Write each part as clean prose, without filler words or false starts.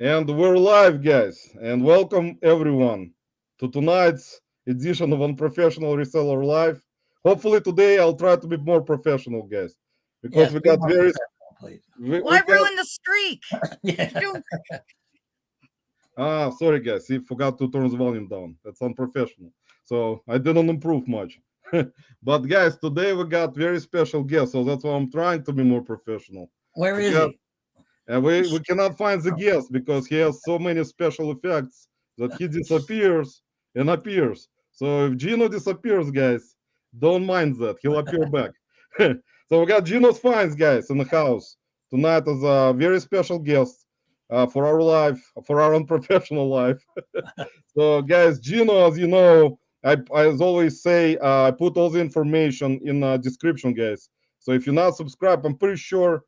And we're live, guys. And welcome everyone to tonight's edition of Unprofessional Reseller Live. Hopefully today I'll try to be more professional, guys, because Yes, we be got more very professional, please. we Why got ruin the streak? Yeah. sorry guys, he forgot to turn the volume down. That's unprofessional. So I didn't improve much. But guys, today we got very special guest, so that's why I'm trying to be more professional. Where We is got he? And we cannot find the guest because he has so many special effects that he disappears and appears. So if Gino disappears, guys, don't mind that. He'll appear back. So we got Gino's Finds, guys, in the house tonight as a very special guest for our live, for our unprofessional life. So, guys, Gino, as you know, I as always say, I put all the information in the description, guys. So if you're not subscribed, I'm pretty sure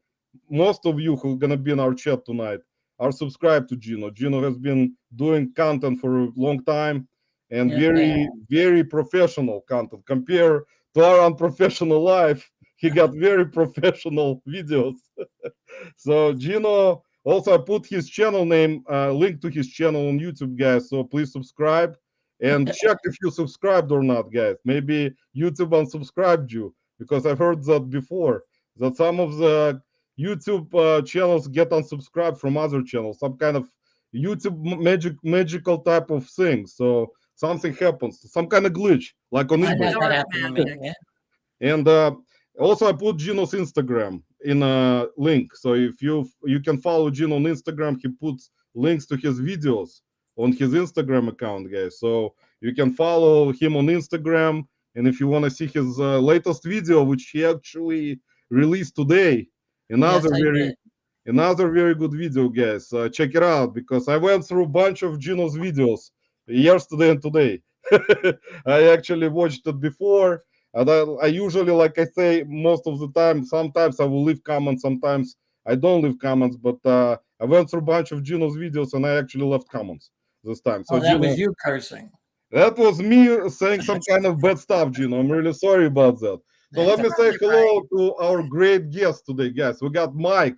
most of you who are gonna be in our chat tonight are subscribed to Gino. Gino has been doing content for a long time and Yes, I very, am. very professional content. Compare to our unprofessional life, he got very professional videos. So Gino also I put his channel name, link to his channel on YouTube, guys. So please subscribe and check if you subscribed or not, guys. Maybe YouTube unsubscribed you because I've heard that before. That some of the YouTube channels get unsubscribed from other channels, some kind of YouTube magical type of thing. So something happens, some kind of glitch, like on I eBay. had that Dark happen to me. magic. Yeah. And also I put Gino's Instagram in a link. So if you can follow Gino on Instagram, he puts links to his videos on his Instagram account, guys. So you can follow him on Instagram. And if you want to see his latest video, which he actually released today, Yes, another I very did. another very good video, guys. Check it out because I went through a bunch of Gino's videos yesterday and today. I actually watched it before, and I usually, like I say, most of the time, sometimes I will leave comments, sometimes I don't leave comments, but I went through a bunch of Gino's videos and I actually left comments this time. So, Oh, that Gino, was you cursing. that was me saying some kind of bad stuff, Gino. I'm really sorry about that. So, let That's me say Totally hello right. to our great guest today, guys. We got Mike,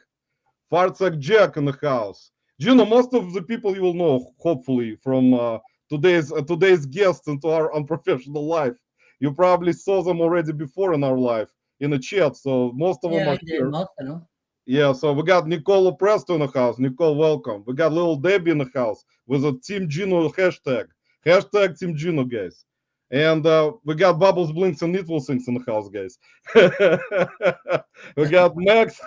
Fartsak Jack in the house. Gino, most of the people you will know, hopefully, from today's guests into our unprofessional life. You probably saw them already before in our life in the chat, so most of them Yeah, I are did here. most of them. Yeah, so we got Nicole Presto in the house. Nicole, welcome. We got little Debbie in the house with a Team Gino hashtag. Hashtag Team Gino, guys. And we got Bubbles, Blinks, and Needful Things in the house, guys. We got Max.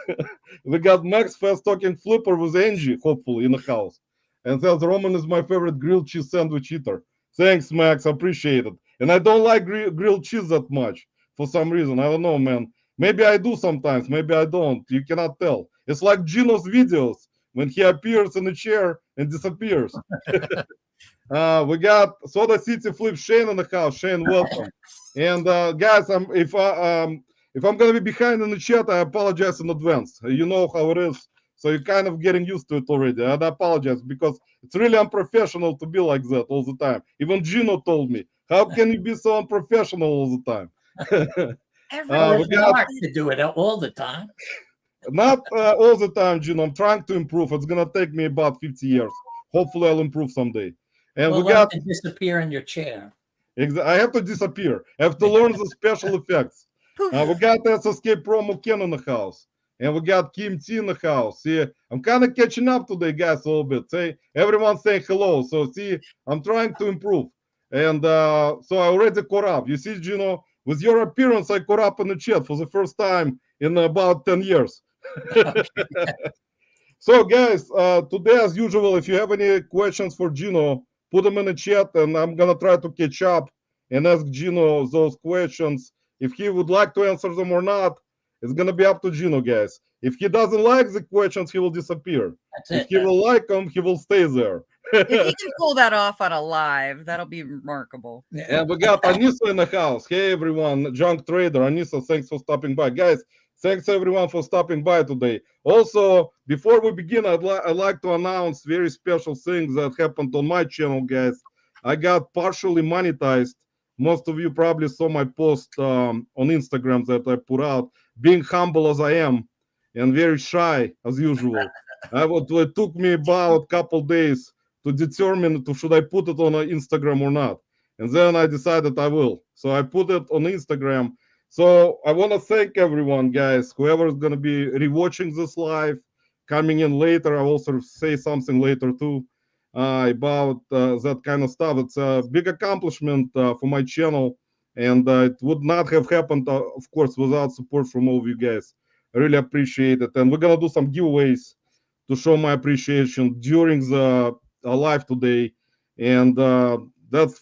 We got Max Fast Talking Flipper with Angie, hopefully, in the house. And says Roman is my favorite grilled cheese sandwich eater. Thanks, Max. Appreciate it. And I don't like grilled cheese that much for some reason. I don't know, man. Maybe I do sometimes, maybe I don't. You cannot tell. It's like Gino's videos when he appears in a chair and disappears. We got Soda City Flip Shane in the house. Shane, welcome. And guys, if I'm gonna be behind in the chat, I apologize in advance. You know how it is, so you're kind of getting used to it already. And I apologize because it's really unprofessional to be like that all the time. Even Gino told me, "How can you be so unprofessional all the time?" Well, We it's Everybody an got art to do it all the time. not all the time, Gino. I'm trying to improve. It's gonna take me about 50 years. Hopefully, I'll improve someday. And we Well, learn got. to disappear in your chair. I have to disappear. I have to learn the special effects. We poof. got SSK promo Ken in the house, and we got Kim T in the house. See, I'm kind of catching up today, guys, a little bit. Say everyone say hello. So see, I'm trying to improve, and so I already caught up. You see, Gino, with your appearance, I caught up in the chat for the first time in about 10 years. So, guys, today, as usual, if you have any questions for Gino, put them in the chat, and I'm gonna try to catch up and ask Gino those questions. If he would like to answer them or not, it's gonna be up to Gino, guys. If he doesn't like the questions, he will disappear. That's If it. he will like them, he will stay there. If he can pull that off on a live, that'll be remarkable. Yeah. And we got Anissa in the house. Hey, everyone, Junk Trader. Anissa, thanks for stopping by. Guys, thanks everyone for stopping by today. Also, before we begin, I'd like to announce very special things that happened on my channel, guys. I got partially monetized. Most of you probably saw my post on Instagram that I put out. Being humble as I am and very shy as usual, It took me about a couple days to determine should I put it on Instagram or not. And then I decided I will. So I put it on Instagram. So I want to thank everyone, guys, whoever is going to be rewatching this live, coming in later. I'll also say something later too about that kind of stuff. It's a big accomplishment for my channel. And it would not have happened, of course, without support from all of you guys. I really appreciate it. And we're going to do some giveaways to show my appreciation during the live today. And that's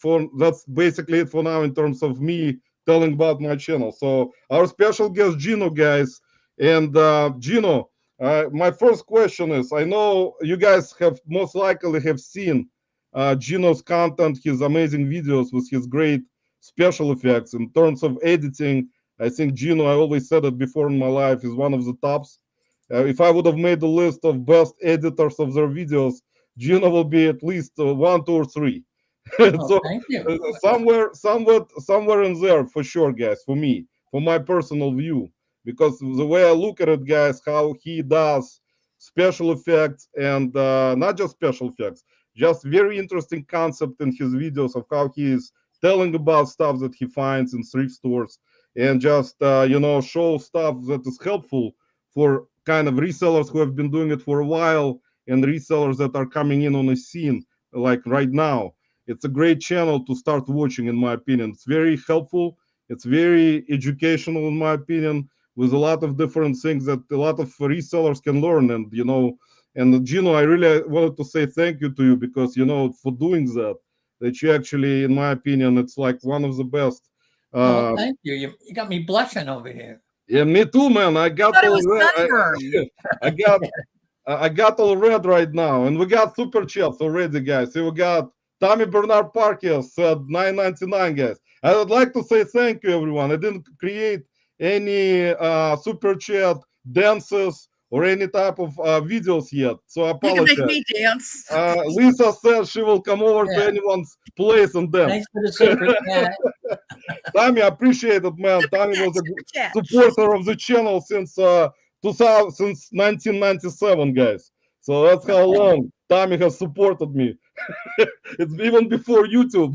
basically it for now in terms of me telling about my channel. So our special guest Gino, guys, and Gino, my first question is: I know you guys have most likely have seen Gino's content, his amazing videos with his great special effects. In terms of editing, I think Gino, I always said it before in my life, is one of the tops. If I would have made the list of best editors of their videos, Gino will be at least 1, 2, or 3. Oh, So thank you. somewhere in there for sure, guys. For me, for my personal view, because the way I look at it, guys, how he does special effects and not just special effects, just very interesting concept in his videos of how he is telling about stuff that he finds in thrift stores and just show stuff that is helpful for kind of resellers who have been doing it for a while and resellers that are coming in on the scene like right now. It's a great channel to start watching, in my opinion. It's very helpful. It's very educational, in my opinion, with a lot of different things that a lot of resellers can learn. And Gino, I really wanted to say thank you to you because, for doing that, that you actually, in my opinion, it's like one of the best. Oh, thank you. You got me blushing over here. Yeah, me too, man. I got thought it all was red. sunburn. I got all red right now, and we got super chats already, guys. So we got Tommy Bernard Parker said $9.99, guys. I would like to say thank you, everyone. I didn't create any super chat dances or any type of videos yet, so I You can make apologize. me dance. Lisa says she will come over to Yeah. anyone's place and dance. Thanks for the super chat. Tommy, I appreciate it, man. Tommy was Super a chat. supporter of the channel since 1997, guys. So that's how long Tommy has supported me. It's even before YouTube.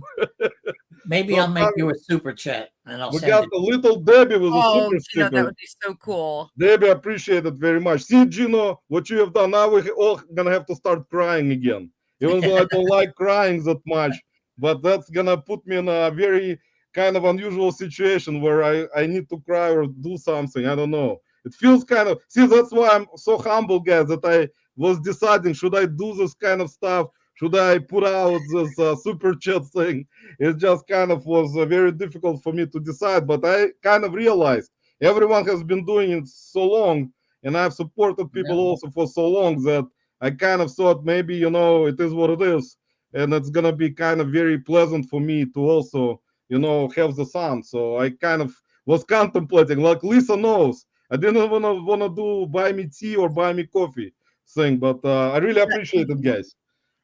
Maybe So, I'll make Tommy, you a super chat and I'll we send got it. a little Debbie with a Oh, super Gino, that sticker. would be so cool. Debbie, I appreciate it very much. See, Gino, what you have done. Now we're all gonna have to start crying again. Even though I don't like crying that much, but that's gonna put me in a very kind of unusual situation where I need to cry or do something. I don't know. It feels kind of see, that's why I'm so humble, guys, that I was deciding should I do this kind of stuff, should I put out this super chat thing. It just kind of was very difficult for me to decide, but I kind of realized everyone has been doing it so long, and I've supported people Yeah. also for so long that I kind of thought maybe it is what it is, and it's gonna be kind of very pleasant for me to also have the sun. So I kind of was contemplating, like Lisa knows, I didn't wanna do buy me tea or buy me coffee thing, but I really appreciate it, guys.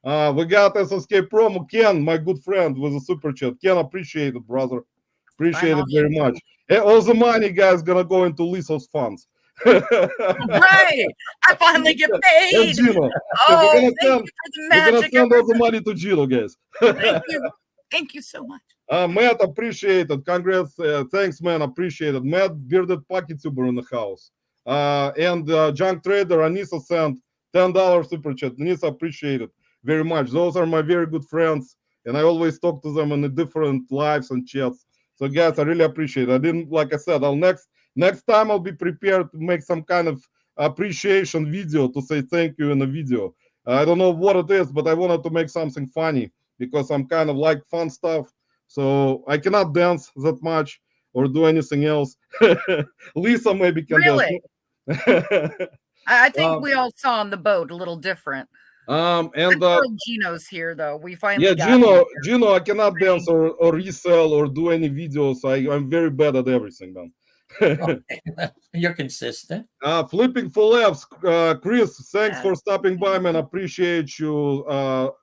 We got SSK promo Ken, my good friend, with a super chat. Ken, appreciate it, brother. Appreciate it very much. And all the money, guys, gonna go into Lisa's funds. Right. I finally get And paid. Gino. Oh, we're thank gonna you for the we're gonna magic. send all the money to Gino, guys. Thank you. Thank you so much. Matt, appreciate it. Congrats. Thanks, man. Appreciate it. Matt, bearded pocket tuber in the house. And junk trader Anissa sent $10 super chat. Anissa, appreciate it very much. Those are my very good friends, and I always talk to them in the different lives and chats. So, guys, I really appreciate it. I didn't, like I said, next time I'll be prepared to make some kind of appreciation video to say thank you in a video. I don't know what it is, but I wanted to make something funny because I'm kind of like fun stuff. So I cannot dance that much or do anything else. Lisa maybe can Really? dance. I think we all saw on the boat a little different. And I'm thrilled Gino's here, though. We finally yeah, got him. Gino, I cannot dance or resell or do any videos. I'm very bad at everything, man. Okay. You're consistent. Flipping for laughs, Chris, thanks for stopping by, man. Appreciate you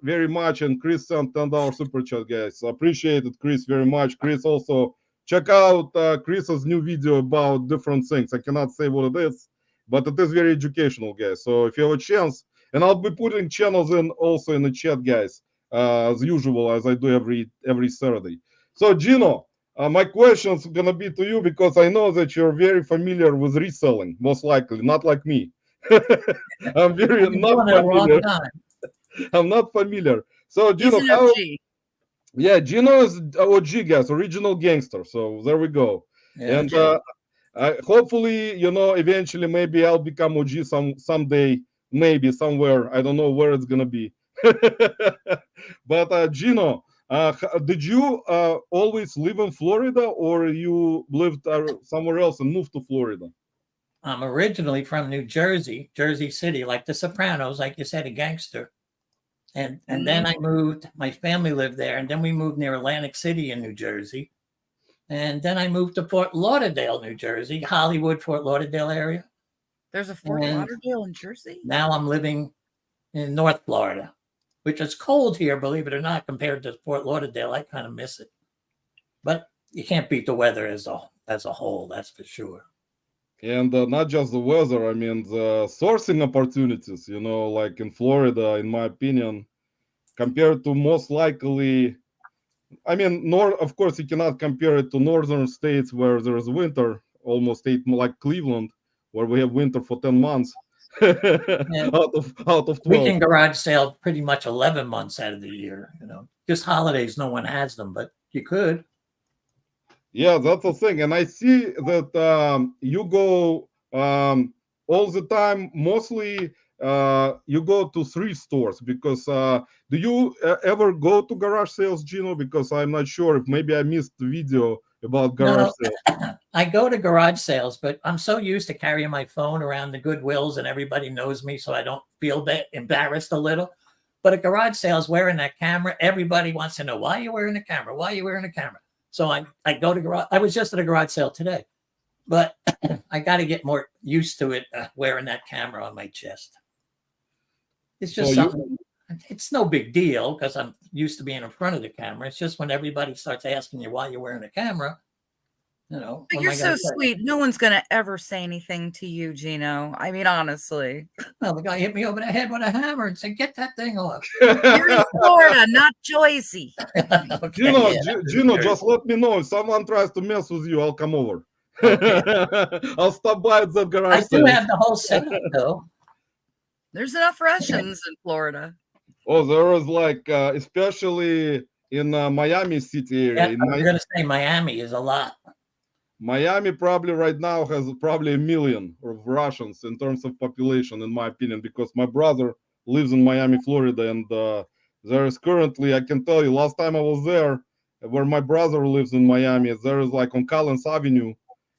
very much. And Chris sent $10 super chat, guys. Appreciate it, Chris, very much. Chris, also check out Chris's new video about different things. I cannot say what it is. but it is very educational, guys. So if you have a chance, and I'll be putting channels in also in the chat, guys, as usual, as I do every Saturday. So Gino, my question's gonna be to you because I know that you're very familiar with reselling, most likely, not like me. I'm very I've been not doing it a long familiar. time. I'm not familiar. So He's Gino, an how? OG. Yeah, Gino is OG, guys, original gangster. So there we go. Yeah. And hopefully, eventually, maybe I'll become OG someday, maybe somewhere. I don't know where it's gonna be. But Gino, did you always live in Florida, or you lived somewhere else and moved to Florida? I'm originally from New Jersey, Jersey City, like The Sopranos, like you said, a gangster. And then I moved, my family lived there, and then we moved near Atlantic City in New Jersey. And then I moved to Fort Lauderdale, New Jersey, Hollywood, Fort Lauderdale area. There's a Fort And Lauderdale in Jersey. now I'm living in North Florida, which is cold here, believe it or not, compared to Fort Lauderdale. I kind of miss it. But you can't beat the weather as a whole, that's for sure. And not just the weather, I mean the sourcing opportunities, like in Florida, in my opinion, compared to most likely, I mean, of course, you cannot compare it to northern states where there's winter, almost like Cleveland, where we have winter for 10 months Yeah. out of We 12. can garage sale pretty much 11 months out of the year. Just holidays, no one has them, but you could. Yeah, that's the thing. And I see that you go all the time, mostly you go to thrift stores because do you ever go to garage sales, Gino? Because I'm not sure if maybe I missed the video about garage No, sales. I go to garage sales, but I'm so used to carrying my phone around the Goodwills and everybody knows me, so I don't feel embarrassed a little. But at garage sales, wearing that camera, everybody wants to know, why are you wearing the camera? Why are you wearing the camera? So I go to garage. I was just at a garage sale today, but I got to get more used to it, wearing that camera on my chest. It's just something. It's no big deal because I'm used to being in front of the camera. It's just when everybody starts asking you why you're wearing a camera, But you're so sweet. No one's going to ever say anything to you, Gino. I mean, honestly. Well, the guy hit me over the head with a hammer and said, "Get that thing off." You're in Florida, not Jersey. Okay, Gino, just let me know if someone tries to mess with you. I'll come over. Okay. I'll stop by at that garage I sale. do have the whole setup, though. There's enough Russians in Florida. Oh, there is like, especially in Miami City area. Yeah, I'm going to say Miami is a lot. Miami probably right now has probably 1 million of Russians in terms of population, in my opinion, because my brother lives in Miami, Florida, and there is currently, I can tell you, last time I was there, where my brother lives in Miami, there is like on Collins Avenue,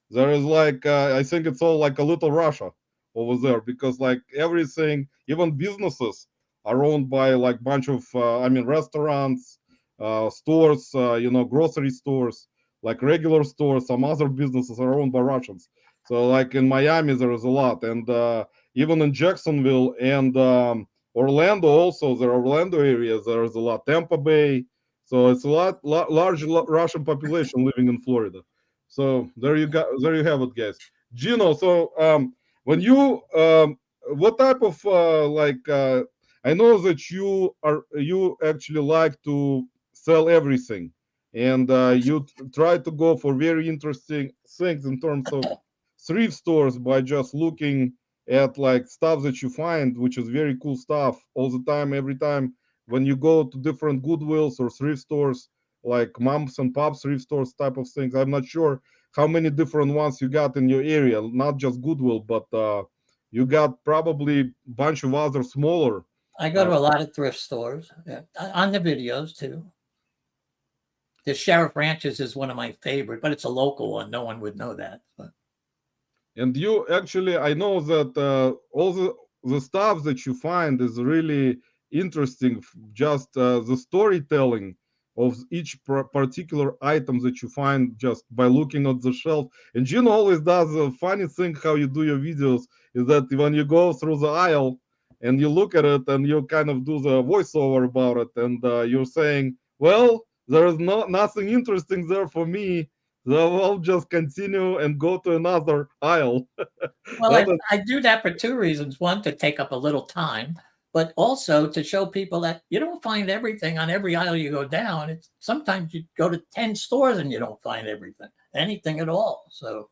there is like, I think it's all like a little Russia over there, because like everything, even businesses are owned by like bunch of, restaurants, stores, grocery stores, like regular stores. Some other businesses are owned by Russians. So like in Miami, there is a lot. And even in Jacksonville and Orlando also, there are Orlando areas, there is a lot. Tampa Bay. So it's a large Russian population living in Florida. So there you have it, guys. Gino, so when you, what type of I know that you actually like to sell everything, and you try to go for very interesting things in terms of thrift stores by just looking at like stuff that you find, which is very cool stuff all the time, every time when you go to different Goodwills or thrift stores, like moms and pops thrift stores type of things. I'm not sure how many different ones you got in your area, not just Goodwill, but you got probably a bunch of other smaller. I go to a lot of thrift stores, on the videos too. The Sheriff Ranches is one of my favorite, but it's a local one. No one would know that. But. And you actually, I know that all the stuff that you find is really interesting. Just the storytelling of each particular item that you find just by looking at the shelf. And Gino always does a funny thing how you do your videos is that when you go through the aisle and you look at it and you kind of do the voiceover about it, and you're saying, well, there is nothing interesting there for me, So I'll just continue and go to another aisle. Well, That I do that for two reasons. One, to take up a little time, but also to show people that you don't find everything on every aisle you go down. It's sometimes you go to 10 stores and you don't find everything, anything at all. So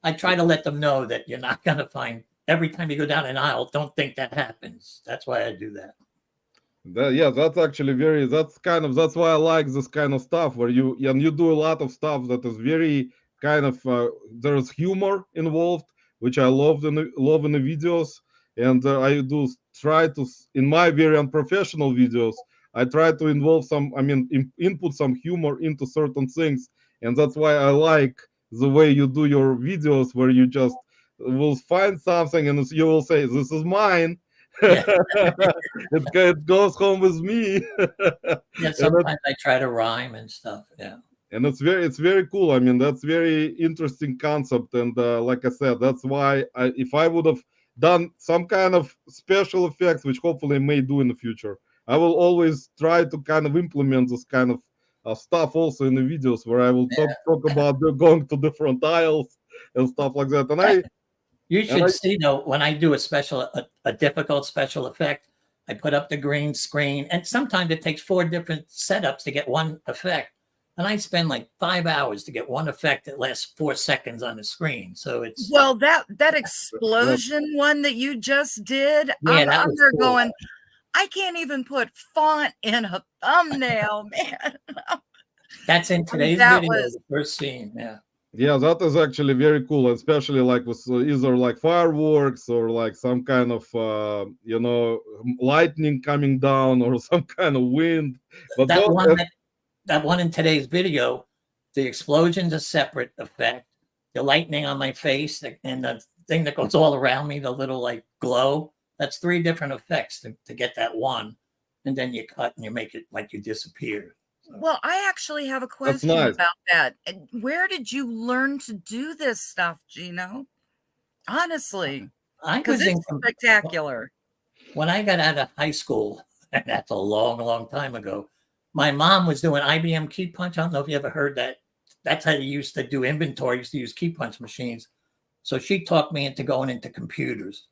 I try to let them know that you're not going to find every time you go down an aisle. Don't think that happens. That's why I do that. Yeah, that's actually very. That's why I like this kind of stuff where you do a lot of stuff that is very kind of there's humor involved, which I love in the videos, and I do try to in my very unprofessional videos. I try to involve some, I mean, input some humor into certain things, and that's why I like the way you do your videos, where you just will find something and you will say, "This is mine." Yeah. It goes home with me. Yeah. and Sometimes I try to rhyme and stuff. Yeah. it's very cool. I mean, that's very interesting concept, and like I said, that's why if I would have done some kind of special effects, which hopefully I may do in the future, I will always try to kind of implement this kind of stuff also in the videos, where I will talk about going to different aisles and stuff like that. And I You and should I see though, when I do a difficult special effect, I put up the green screen, and sometimes it takes 4 different setups to get one effect. And I spend like 5 hours to get one effect that lasts 4 seconds on the screen. So it's Well, that explosion one that you just did, yeah, I'm was there cool. going, I can't even put font in a thumbnail, man. That's in today's That video, was the first scene. Yeah. Yeah, that is actually very cool, especially like with either like fireworks or like some kind of lightning coming down or some kind of wind. But That those, one that one in today's video, the explosion's a separate effect. The lightning on my face and the thing that goes all around me, the little like glow, that's 3 different effects to get that one. And then you cut and you make it like you disappear. well, I actually have a that's question nice. about that. Where did you learn to do this stuff, Gino? Honestly, I because was in it's spectacular. when I got out of high school, and that's a long, long time ago. My mom was doing IBM key punch. I don't know if you ever heard that. That's how they used to do inventory. Used to use key punch machines. So she talked me into going into computers.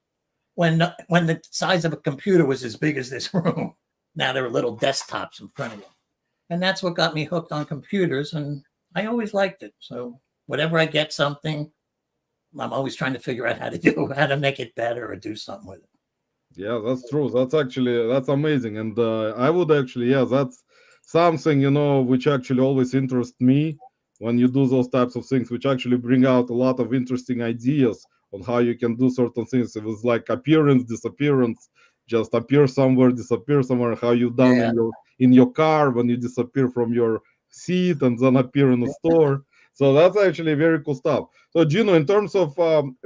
When the size of a computer was as big as this room, now there are little desktops in front of you, and that's what got me hooked on computers. And I always liked it. So whenever I get something, I'm always trying to figure out how to make it better or do something with it. Yeah, that's true. That's amazing. And I would actually, yeah, that's something, which actually always interests me when you do those types of things, which actually bring out a lot of interesting ideas on how you can do certain things. It was like appearance, disappearance, just appear somewhere, disappear somewhere, how you done Yeah. in your car when you disappear from your seat and then appear in the store. So that's actually very cool stuff. So, Gino, in terms of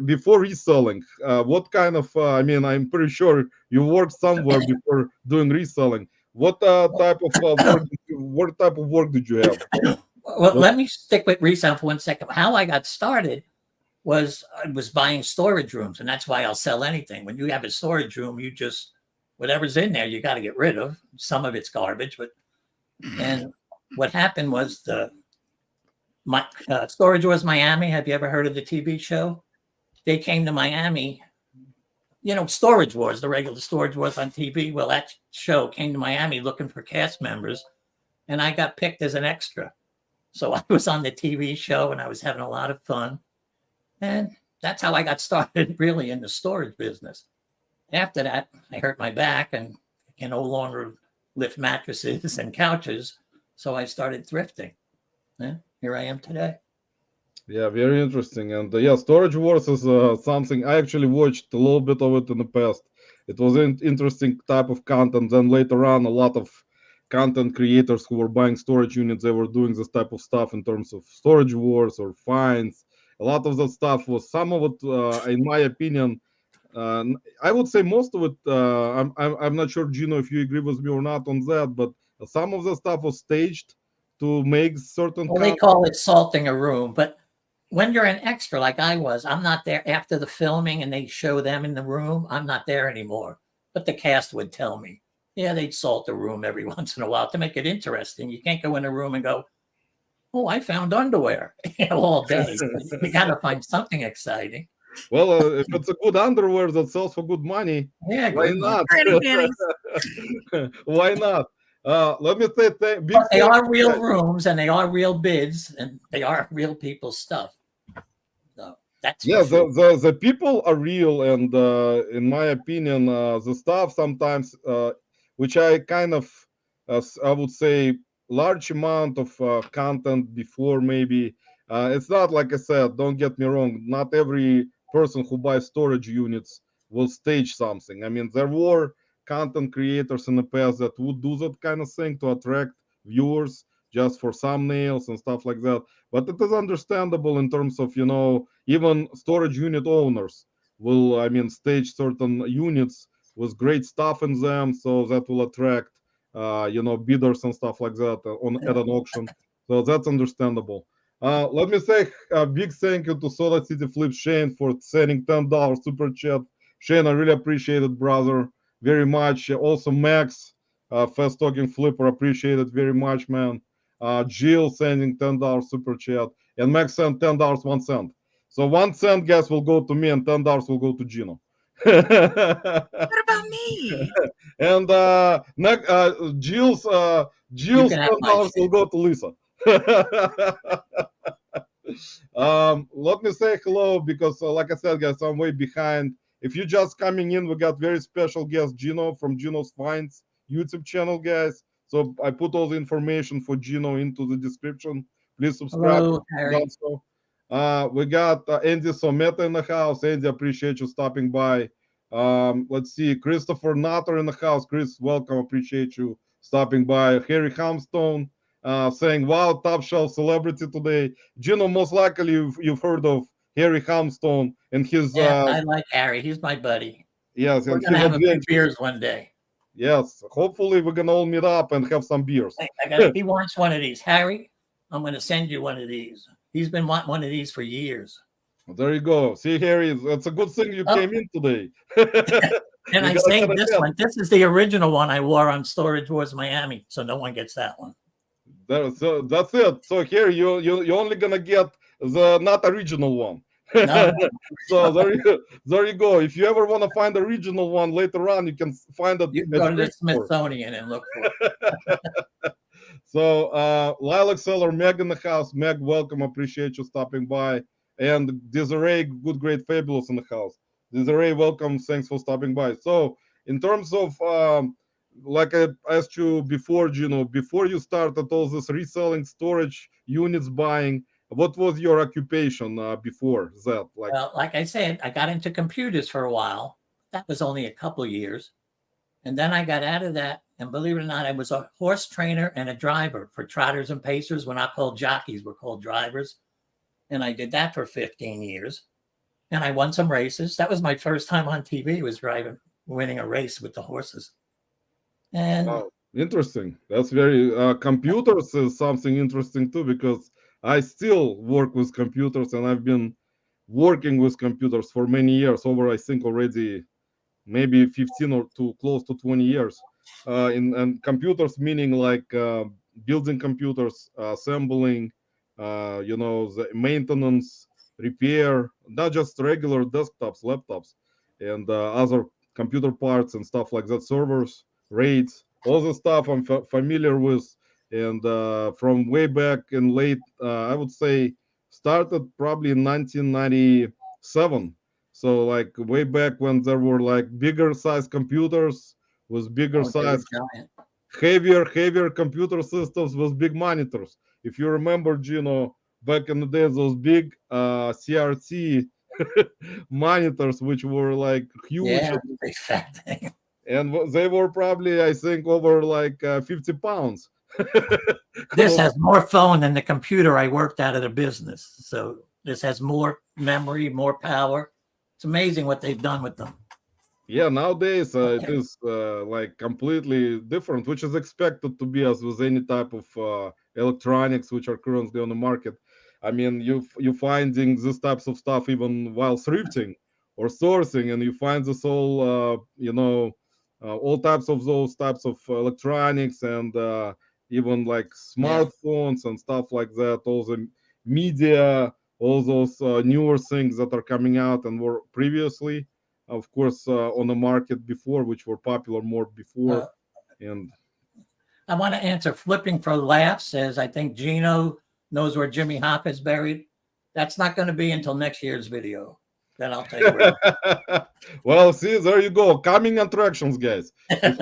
before reselling, what kind of, I mean, I'm pretty sure you worked somewhere before doing reselling. What type of what type of work did you have? Well, let me stick with resale for 1 second. How I got started was I was buying storage rooms, and that's why I'll sell anything. When you have a storage room, you just whatever's in there, you got to get rid of. Some of it's garbage, and what happened was my Storage Wars Miami. Have you ever heard of the TV show? They came to Miami. Storage Wars, the regular Storage Wars on TV. Well, that show came to Miami looking for cast members, and I got picked as an extra. So I was on the TV show, and I was having a lot of fun. And that's how I got started really in the storage business. After that, I hurt my back and can no longer lift mattresses and couches. So I started thrifting. And here I am today. Yeah, very interesting. And yeah, Storage Wars is something I actually watched a little bit of it in the past. It was an interesting type of content. Then later on, a lot of content creators who were buying storage units, they were doing this type of stuff in terms of Storage Wars or finds. A lot of that stuff was some of it, in my opinion. I would say most of it. I'm not sure, Gino, if you agree with me or not on that, but some of the stuff was staged to make certain. Well, they call it salting a room, but when you're an extra like I was, I'm not there after the filming and they show them in the room. I'm not there anymore. But the cast would tell me, yeah, they'd salt the room every once in a while to make it interesting. You can't go in a room and go, Oh, I found underwear all day. You got to find something exciting. Well, if it's a good underwear that sells for good money, Yeah, why good money. not? Granny panties. Why not? Let me say big But they thank are you, real guys. rooms and they are real bids and they are real people's stuff. So that's for Yeah, sure. the people are real, and in my opinion, the stuff sometimes, which I kind of, I would say, large amount of content before maybe. It's not like I said. Don't get me wrong. Not every person who buys storage units will stage something. I mean, there were content creators in the past that would do that kind of thing to attract viewers just for thumbnails and stuff like that. But it is understandable in terms of, even storage unit owners will, I mean, stage certain units with great stuff in them, so that will attract, bidders and stuff like that at an auction. So that's understandable. Let me say a big thank you to Soda City Flip Shane for sending $10 super chat. Shane, I really appreciate it, brother, very much. Also, Max, Fast Talking Flipper, appreciate it very much, man. Jill sending $10 super chat, and Max sent $10 1 cent. So 1 cent, guys, will go to me, and $10 will go to Gino. What about me? And Jill's You can have my $10 will shit. go to Lisa. Let me say hello because, like I said, guys, I'm way behind. If you're just coming in, we got very special guest Gino from Gino's Finds YouTube channel, guys. So I put all the information for Gino into the description. Please subscribe. Hello, Harry. Also, we got Andy Someta in the house. Andy, appreciate you stopping by. Let's see, Christopher Nutter in the house. Chris, welcome. Appreciate you stopping by. Harry Hamstone saying, "Wow, top shelf celebrity today." Gino, most likely you've heard of Harry Hamstone and his Yeah, I like Harry. He's my buddy. yes, We're and gonna his have a few adventures. beers one day. Yes, hopefully we're gonna all meet up and have some beers. He wants one of these. Harry, I'm gonna send you one of these. He's been wanting one of these for years. There you go. See, Harry, it's a good thing you Oh, came in today. and You I gotta get saved this ahead. one. This is the original one I wore on Storage Wars Miami, so no one gets that one. So that's it. So here you're only gonna get the not original one. No, So no. there you go. If you ever want to find the original one later on, you can find it You can at go to the thrift store. Smithsonian and look for it. So Lilac Seller, Meg in the house. Meg, welcome. Appreciate you stopping by. And Desiree, good, great, fabulous in the house. Desiree, welcome. Thanks for stopping by. So in terms of like I asked you before, Gino, before you started all this reselling, storage units, buying, what was your occupation before that? Like, Well, like I said, I got into computers for a while. That was only a couple of years. And then I got out of that. And believe it or not, I was a horse trainer and a driver for trotters and pacers. We're not called jockeys, we're called drivers. And I did that for 15 years. And I won some races. That was my first time on TV, was driving, winning a race with the horses. And wow, interesting. That's very computers is something interesting too because I still work with computers and I've been working with computers for many years, over I think already maybe 15 or to close to 20 years. In and computers meaning like building computers, assembling, the maintenance, repair, not just regular desktops, laptops, and other computer parts and stuff like that, servers, raids, all the stuff I'm familiar with. And from way back in late, I would say, started probably in 1997. So like way back when there were like bigger size computers with bigger oh, they were size, giant. heavier computer systems with big monitors. If you remember, Gino, back in the days, those big CRT monitors, which were like huge, Yeah, big fat thing. and they were probably, I think, over like 50 pounds. This has more phone than the computer I worked out of the business. So this has more memory, more power. It's amazing what they've done with them. Yeah, nowadays it is like completely different, which is expected to be as with any type of electronics which are currently on the market. I mean, you finding these types of stuff even while thrifting or sourcing, and you find this all all types of those types of electronics and even like smartphones and stuff like that, all the media, all those newer things that are coming out and were previously, of course, on the market before, which were popular more before. And I want to answer Flipping for Laughs says, I think Gino knows where Jimmy Hop is buried. That's not going to be until next year's video. Then I'll tell you where. Well, see, there you go. Coming attractions, guys. If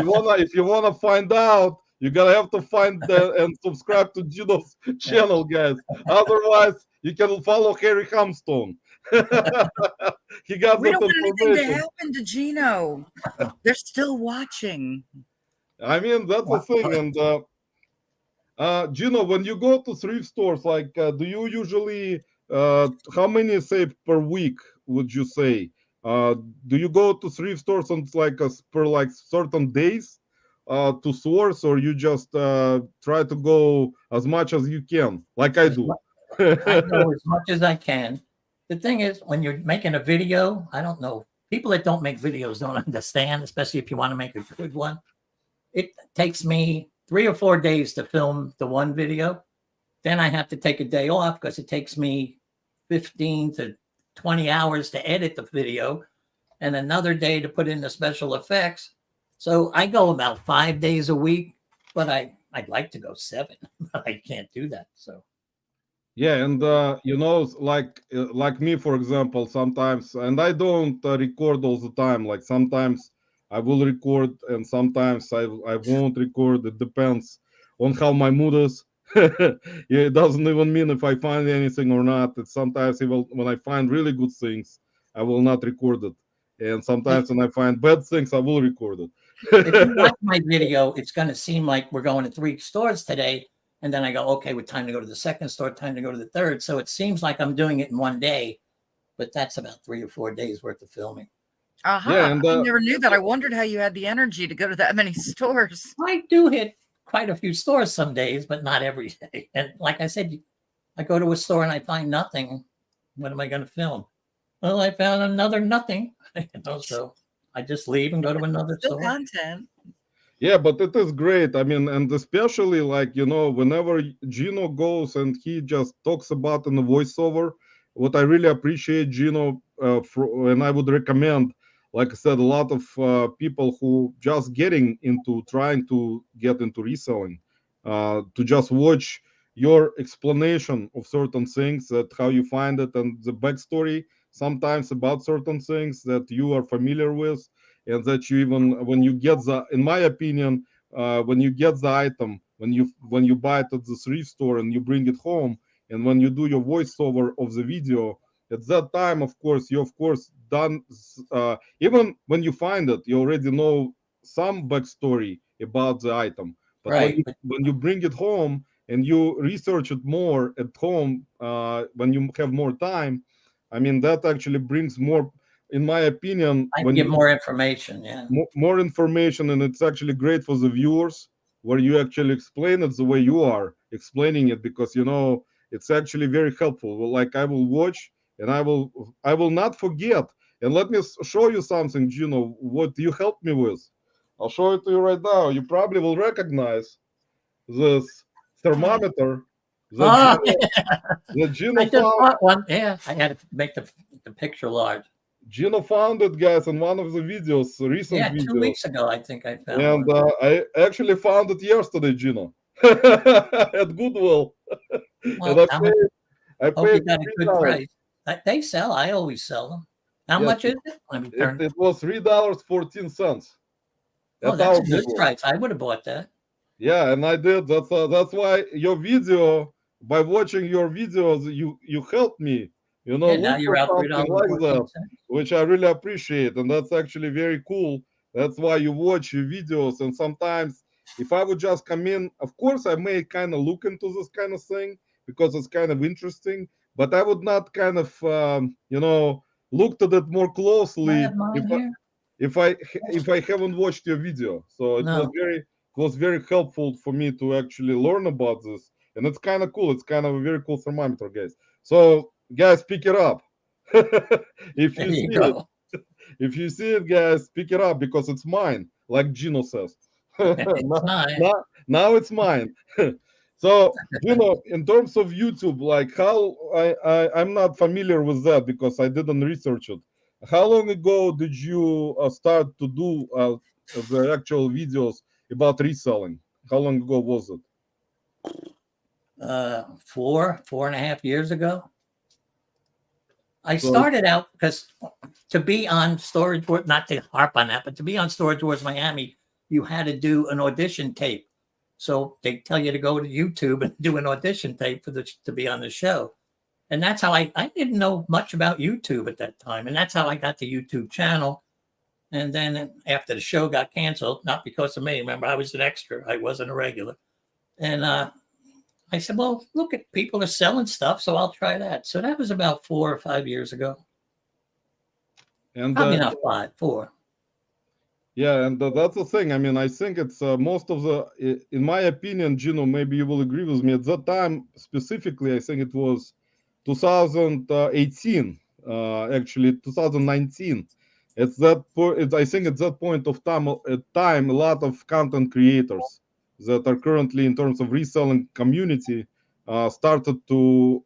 you wanna find out, you gotta have to find and subscribe to Gino's channel, guys. Otherwise, you can follow Harry Hamstone. He got We that don't want anything to information. happen to Gino. They're still watching. I mean, that's the thing. And Gino, when you go to thrift stores, like, do you usually how many say per week would you say? Do you go to thrift stores on like per like certain days to source, or you just try to go as much as you can, like I do? I go as much as I can. The thing is, when you're making a video, I don't know. People that don't make videos don't understand, especially if you want to make a good one. It takes me 3 or 4 days to film the one video. Then I have to take a day off because it takes me 15 to 20 hours to edit the video and another day to put in the special effects. So I go about 5 days a week, but I'd like to go 7, but I can't do that. So Yeah, and you know, like me, for example, sometimes, and I don't record all the time. Like sometimes I will record, and sometimes I won't record. It depends on how my mood is. Yeah, it doesn't even mean if I find anything or not. It's sometimes even when I find really good things, I will not record it, and sometimes when I find bad things, I will record it. if you watch my video, it's going to seem like we're going to 3 stores today. And then I go, okay, with time to go to the second store, time to go to the third. So it seems like I'm doing it in one day, but that's about 3 or 4 days worth of filming. Yeah, and I never knew that. I wondered how you had the energy to go to that many stores. I do hit quite a few stores some days, but not every day. And like I said, I go to a store and I find nothing. What am I going to film? Well, I found another nothing. So I just leave and go to another Still store. content. yeah, but it is great. I mean, and especially like, you know, whenever Gino goes and he just talks about in the voiceover, what I really appreciate, Gino, and I would recommend, like I said, a lot of people who just getting into trying to get into reselling, to just watch your explanation of certain things, that how you find it, and the backstory sometimes about certain things that you are familiar with, and that you even when you get the, in my opinion, when you get the item, when you buy it at the thrift store and you bring it home, and when you do your voiceover of the video, at that time, of course, you of course done, even when you find it, you already know some backstory about the item. But Right. when you bring it home and you research it more at home, when you have more time, I mean, that actually brings more, in my opinion, I when give you more information. Yeah. more information, and it's actually great for the viewers where you actually explain it the way you are explaining it, because you know it's actually very helpful. Well, like I will watch and I will not forget. And let me show you something, Gino, what you helped me with. I'll show it to you right now. You probably will recognize this thermometer that Gino I just found. bought one. Yeah, I had to make the picture large. Gino found it, guys, in one of the videos, recent Yeah, 2 videos. weeks ago, I think I found And one. I actually found it yesterday, Gino, at Goodwill. Well, And I hope you paid got a good $3. price. They sell. I always sell them. How Yes, much is it? Let me turn. it was $3.14 Oh, at that's our a good Goodwill. price. I would have bought that. Yeah, and I did. That's why your video, by watching your videos, you helped me, you know, Yeah, now look you're for out something like that, $3.14. which I really appreciate, and that's actually very cool. That's why you watch your videos, and sometimes if I would just come in, of course I may kind of look into this kind of thing because it's kind of interesting, but I would not kind of you know, looked at it more Do I closely have mine here? if I if I haven't watched your video. So No. it was very helpful for me to actually learn about this, and it's kind of cool. It's kind of a very cool thermometer, guys. So guys, pick it up. If There you see you it, go. if you see it, guys, pick it up because it's mine, like Gino says. It's mine. Now it's mine. So, in terms of YouTube, like how I'm not familiar with that because I didn't research it. How long ago did you start to do the actual videos about reselling? How long ago was it? 4.5 years ago. I So, started out because to be on Storage Wars, not to harp on that, but to be on Storage Wars Miami, you had to do an audition tape. So they tell you to go to YouTube and do an audition tape to be on the show. And that's how I didn't know much about YouTube at that time. And that's how I got the YouTube channel. And then after the show got canceled, not because of me, remember, I was an extra, I wasn't a regular. And I said, well, look at people are selling stuff, so I'll try that. So that was about 4 or 5 years ago. and Probably not 5, 4. yeah, and that's the thing. I mean, I think it's most of in my opinion, Gino, maybe you will agree with me. At that time, specifically, I think it was 2018, actually 2019. It's that point. I think at that point of time, a lot of content creators that are currently in terms of reselling community started to,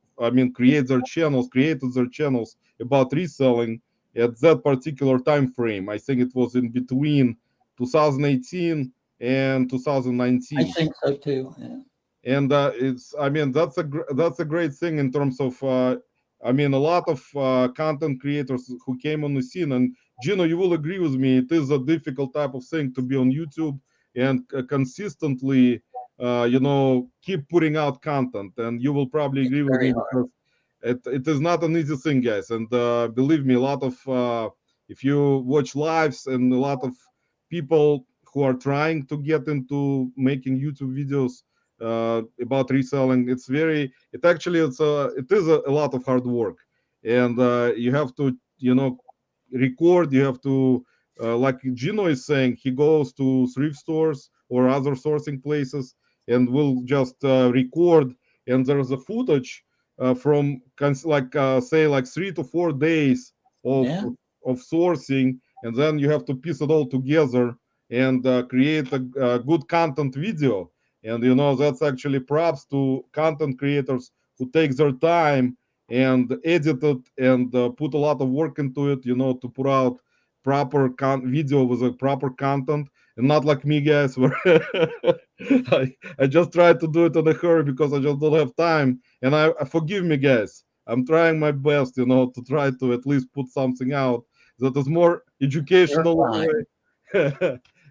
created their channels about reselling at that particular time frame. I think it was in between 2018 and 2019. I think so too. Yeah. And that's a great thing in terms of a lot of content creators who came on the scene. And Gino, you will agree with me, it is a difficult type of thing to be on YouTube and consistently keep putting out content. And you will probably agree with me because it is not an easy thing, guys. And believe me, a lot of if you watch lives and a lot of people who are trying to get into making YouTube videos about reselling, it is a lot of hard work. And you have to record, you have to like Gino is saying, he goes to thrift stores or other sourcing places and will just record, and there's a footage from say like 3 to 4 days of sourcing, and then you have to piece it all together and create a good content video. And that's actually props to content creators who take their time and edit it and put a lot of work into it, to put out proper video with a proper content, and not like me, guys, where I just try to do it in a hurry because I just don't have time. And I forgive me, guys. I'm trying my best, to try to at least put something out that is more educational,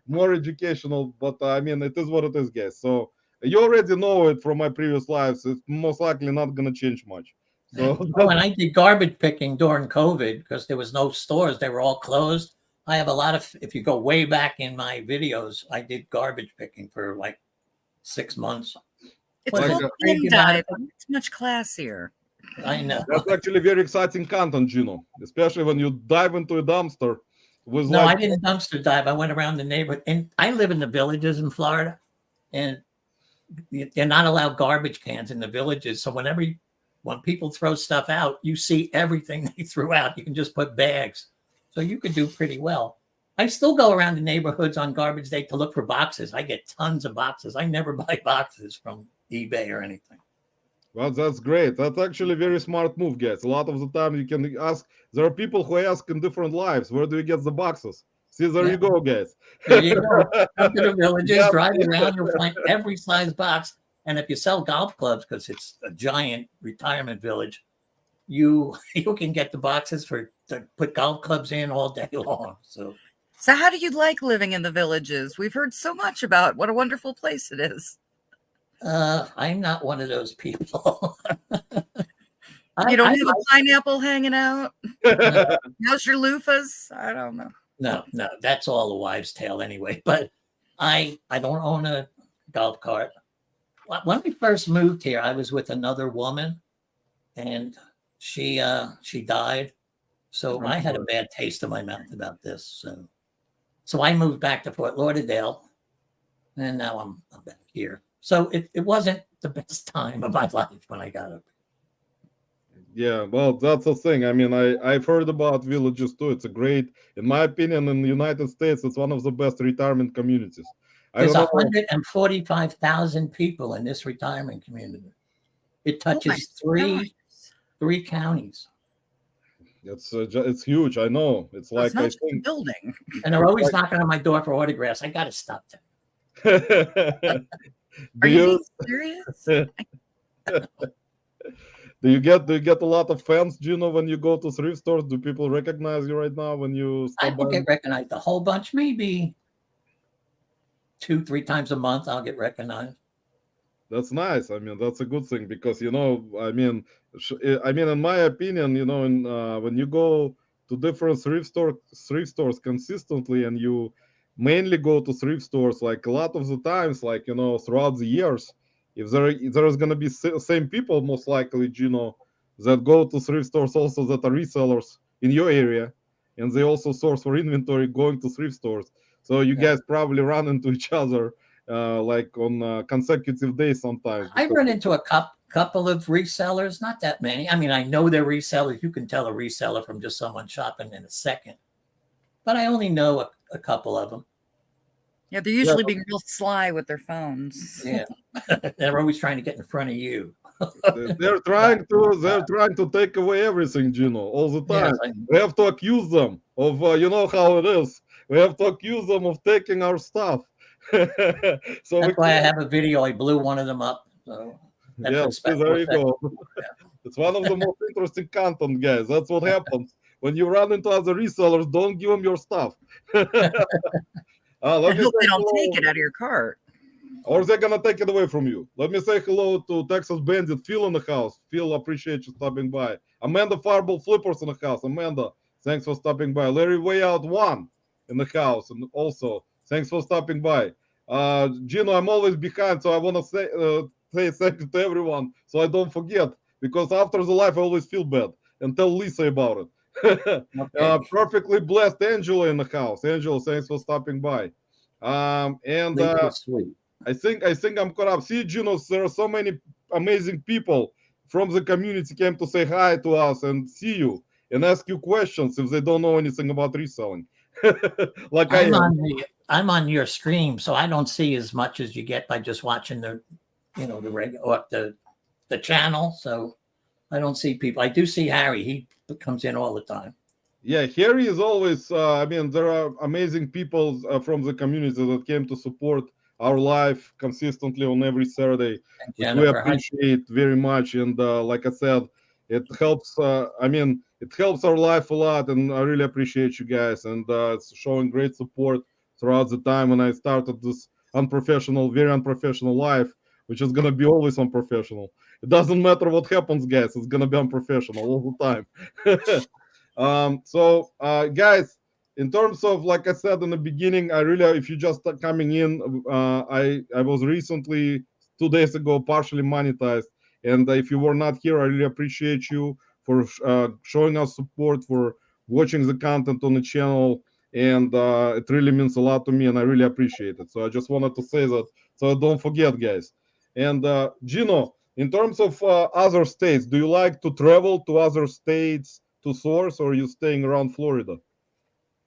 more educational. But it is what it is, guys. So you already know it from my previous lives. It's most likely not gonna change much. So when I did garbage picking during COVID, because there was no stores, they were all closed. I have a lot of, if you go way back in my videos, I did garbage picking for like 6 months. It's called dive. It's much classier. I know. That's actually very exciting content, Gino, especially when you dive into a dumpster. No, I didn't dumpster dive. I went around the neighborhood, and I live in the villages in Florida, and they're not allowed garbage cans in the villages. So when people throw stuff out, you see everything they threw out. You can just put bags. So you could do pretty well. I still go around the neighborhoods on garbage day to look for boxes. I get tons of boxes. I never buy boxes from eBay or anything. Well, that's great. That's actually a very smart move, guys. A lot of the time you can ask, there are people who ask in different lives, where do you get the boxes? See, there you go, guys. There you go. Come to the villages, drive around, you'll find every size box. And if you sell golf clubs, because it's a giant retirement village, you can get the boxes to put golf clubs in all day long. So how do you like living in the villages? We've heard so much about what a wonderful place it is. I'm not one of those people. You don't have a pineapple hanging out? How's your loofahs? I don't know. No, that's all a wives' tale anyway. But I don't own a golf cart. When we first moved here, I was with another woman, and she died. So I had a bad taste in my mouth about this. So I moved back to Fort Lauderdale, and now I'm back here. So it wasn't the best time of my life when I got up. Yeah, well, that's the thing. I've heard about villages too. It's a great, in my opinion, in the United States, it's one of the best retirement communities. I There's don't know. 145,000 people in this retirement community. It touches three counties. It's huge. I know. It's like, it's not I just a think. building. And they're always knocking on my door for autographs. I got to stop them. Are you being serious? Do you get a lot of fans, Gino, when you go to thrift stores? Do people recognize you right now when you I stop will by? get recognized a whole bunch, maybe 2-3 times a month. I'll get recognized. That's nice. I mean, that's a good thing because I mean, in my opinion, when you go to different thrift stores consistently, and you mainly go to thrift stores, like a lot of the times, like throughout the years, if there is gonna be same people most likely, that go to thrift stores also that are resellers in your area, and they also source for inventory going to thrift stores. So you guys probably run into each other like on consecutive days sometimes. I run into a couple of resellers, not that many. I mean, I know they're resellers. You can tell a reseller from just someone shopping in a second. But I only know a couple of them. Yeah, they're usually being real sly with their phones. Yeah, they're always trying to get in front of you. They're trying to take away everything, Gino, all the time. Yes, We have to accuse them of, you know how it is. We have to accuse them of taking our stuff. So that's why I have a video. I blew one of them up. So there you go. It's one of the most interesting content, guys. That's what happens when you run into other resellers. Don't give them your stuff. I hope they don't take it out of your cart. Or they're gonna take it away from you. Let me say hello to Texas Bandit Phil in the house. Phil, appreciate you stopping by. Amanda Fireball Flippers in the house. Amanda, thanks for stopping by. Larry Way Out One in the house, and also thanks for stopping by. Gino, I'm always behind, so I want to say thank you to everyone, so I don't forget. Because after the live, I always feel bad, and tell Lisa about it. Okay. Perfectly blessed Angela in the house. Angela, thanks for stopping by. And sweet. I think I'm caught up. See, Gino, there are so many amazing people from the community came to say hi to us and see you and ask you questions if they don't know anything about reselling. Like I'm on your stream, so I don't see as much as you get by just watching the channel. So I don't see people. I do see Harry. He comes in all the time. Yeah, Harry is always. There are amazing people from the community that came to support our live consistently on every Saturday, which we appreciate very much. And like I said, it helps. It helps our life a lot, and I really appreciate you guys. And it's showing great support throughout the time. When I started this very unprofessional life, which is gonna be always unprofessional. It doesn't matter what happens, guys. It's gonna be unprofessional all the time. Guys, in terms of, like I said in the beginning, if you just coming in, I was recently 2 days ago partially monetized, and if you were not here, I really appreciate you for showing us support, for watching the content on the channel, and it really means a lot to me, and I really appreciate it. So I just wanted to say that, so don't forget, guys. And Gino, in terms of other states, do you like to travel to other states to source, or are you staying around Florida?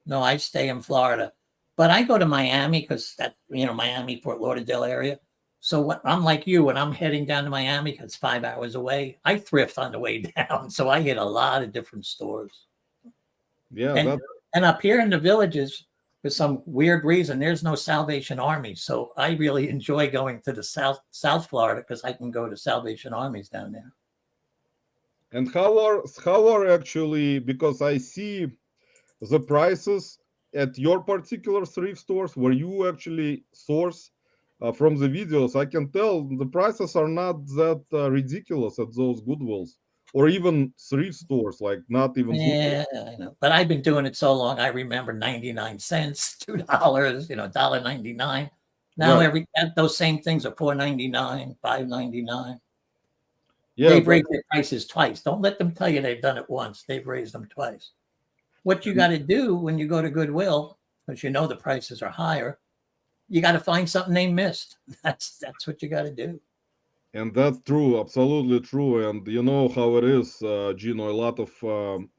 No, I stay in Florida, but I go to Miami because Miami, Fort Lauderdale area. So I'm like you, when I'm heading down to Miami, it's 5 hours away, I thrift on the way down. So I hit a lot of different stores. Yeah. And up here in the villages, for some weird reason, there's no Salvation Army. So I really enjoy going to the South Florida because I can go to Salvation Armies down there. And how are actually, because I see the prices at your particular thrift stores where you actually source from the videos, I can tell the prices are not that ridiculous at those Goodwills or even thrift stores, like not even. Yeah, I know. But I've been doing it so long. I remember 99 cents, $2, $1.99. Now those same things are $4.99, $5.99. Yeah, they've raised their prices twice. Don't let them tell you they've done it once. They've raised them twice. What you got to do when you go to Goodwill, because the prices are higher, you got to find something they missed. That's what you got to do. And that's true, absolutely true. And you know how it is, Gino. A lot of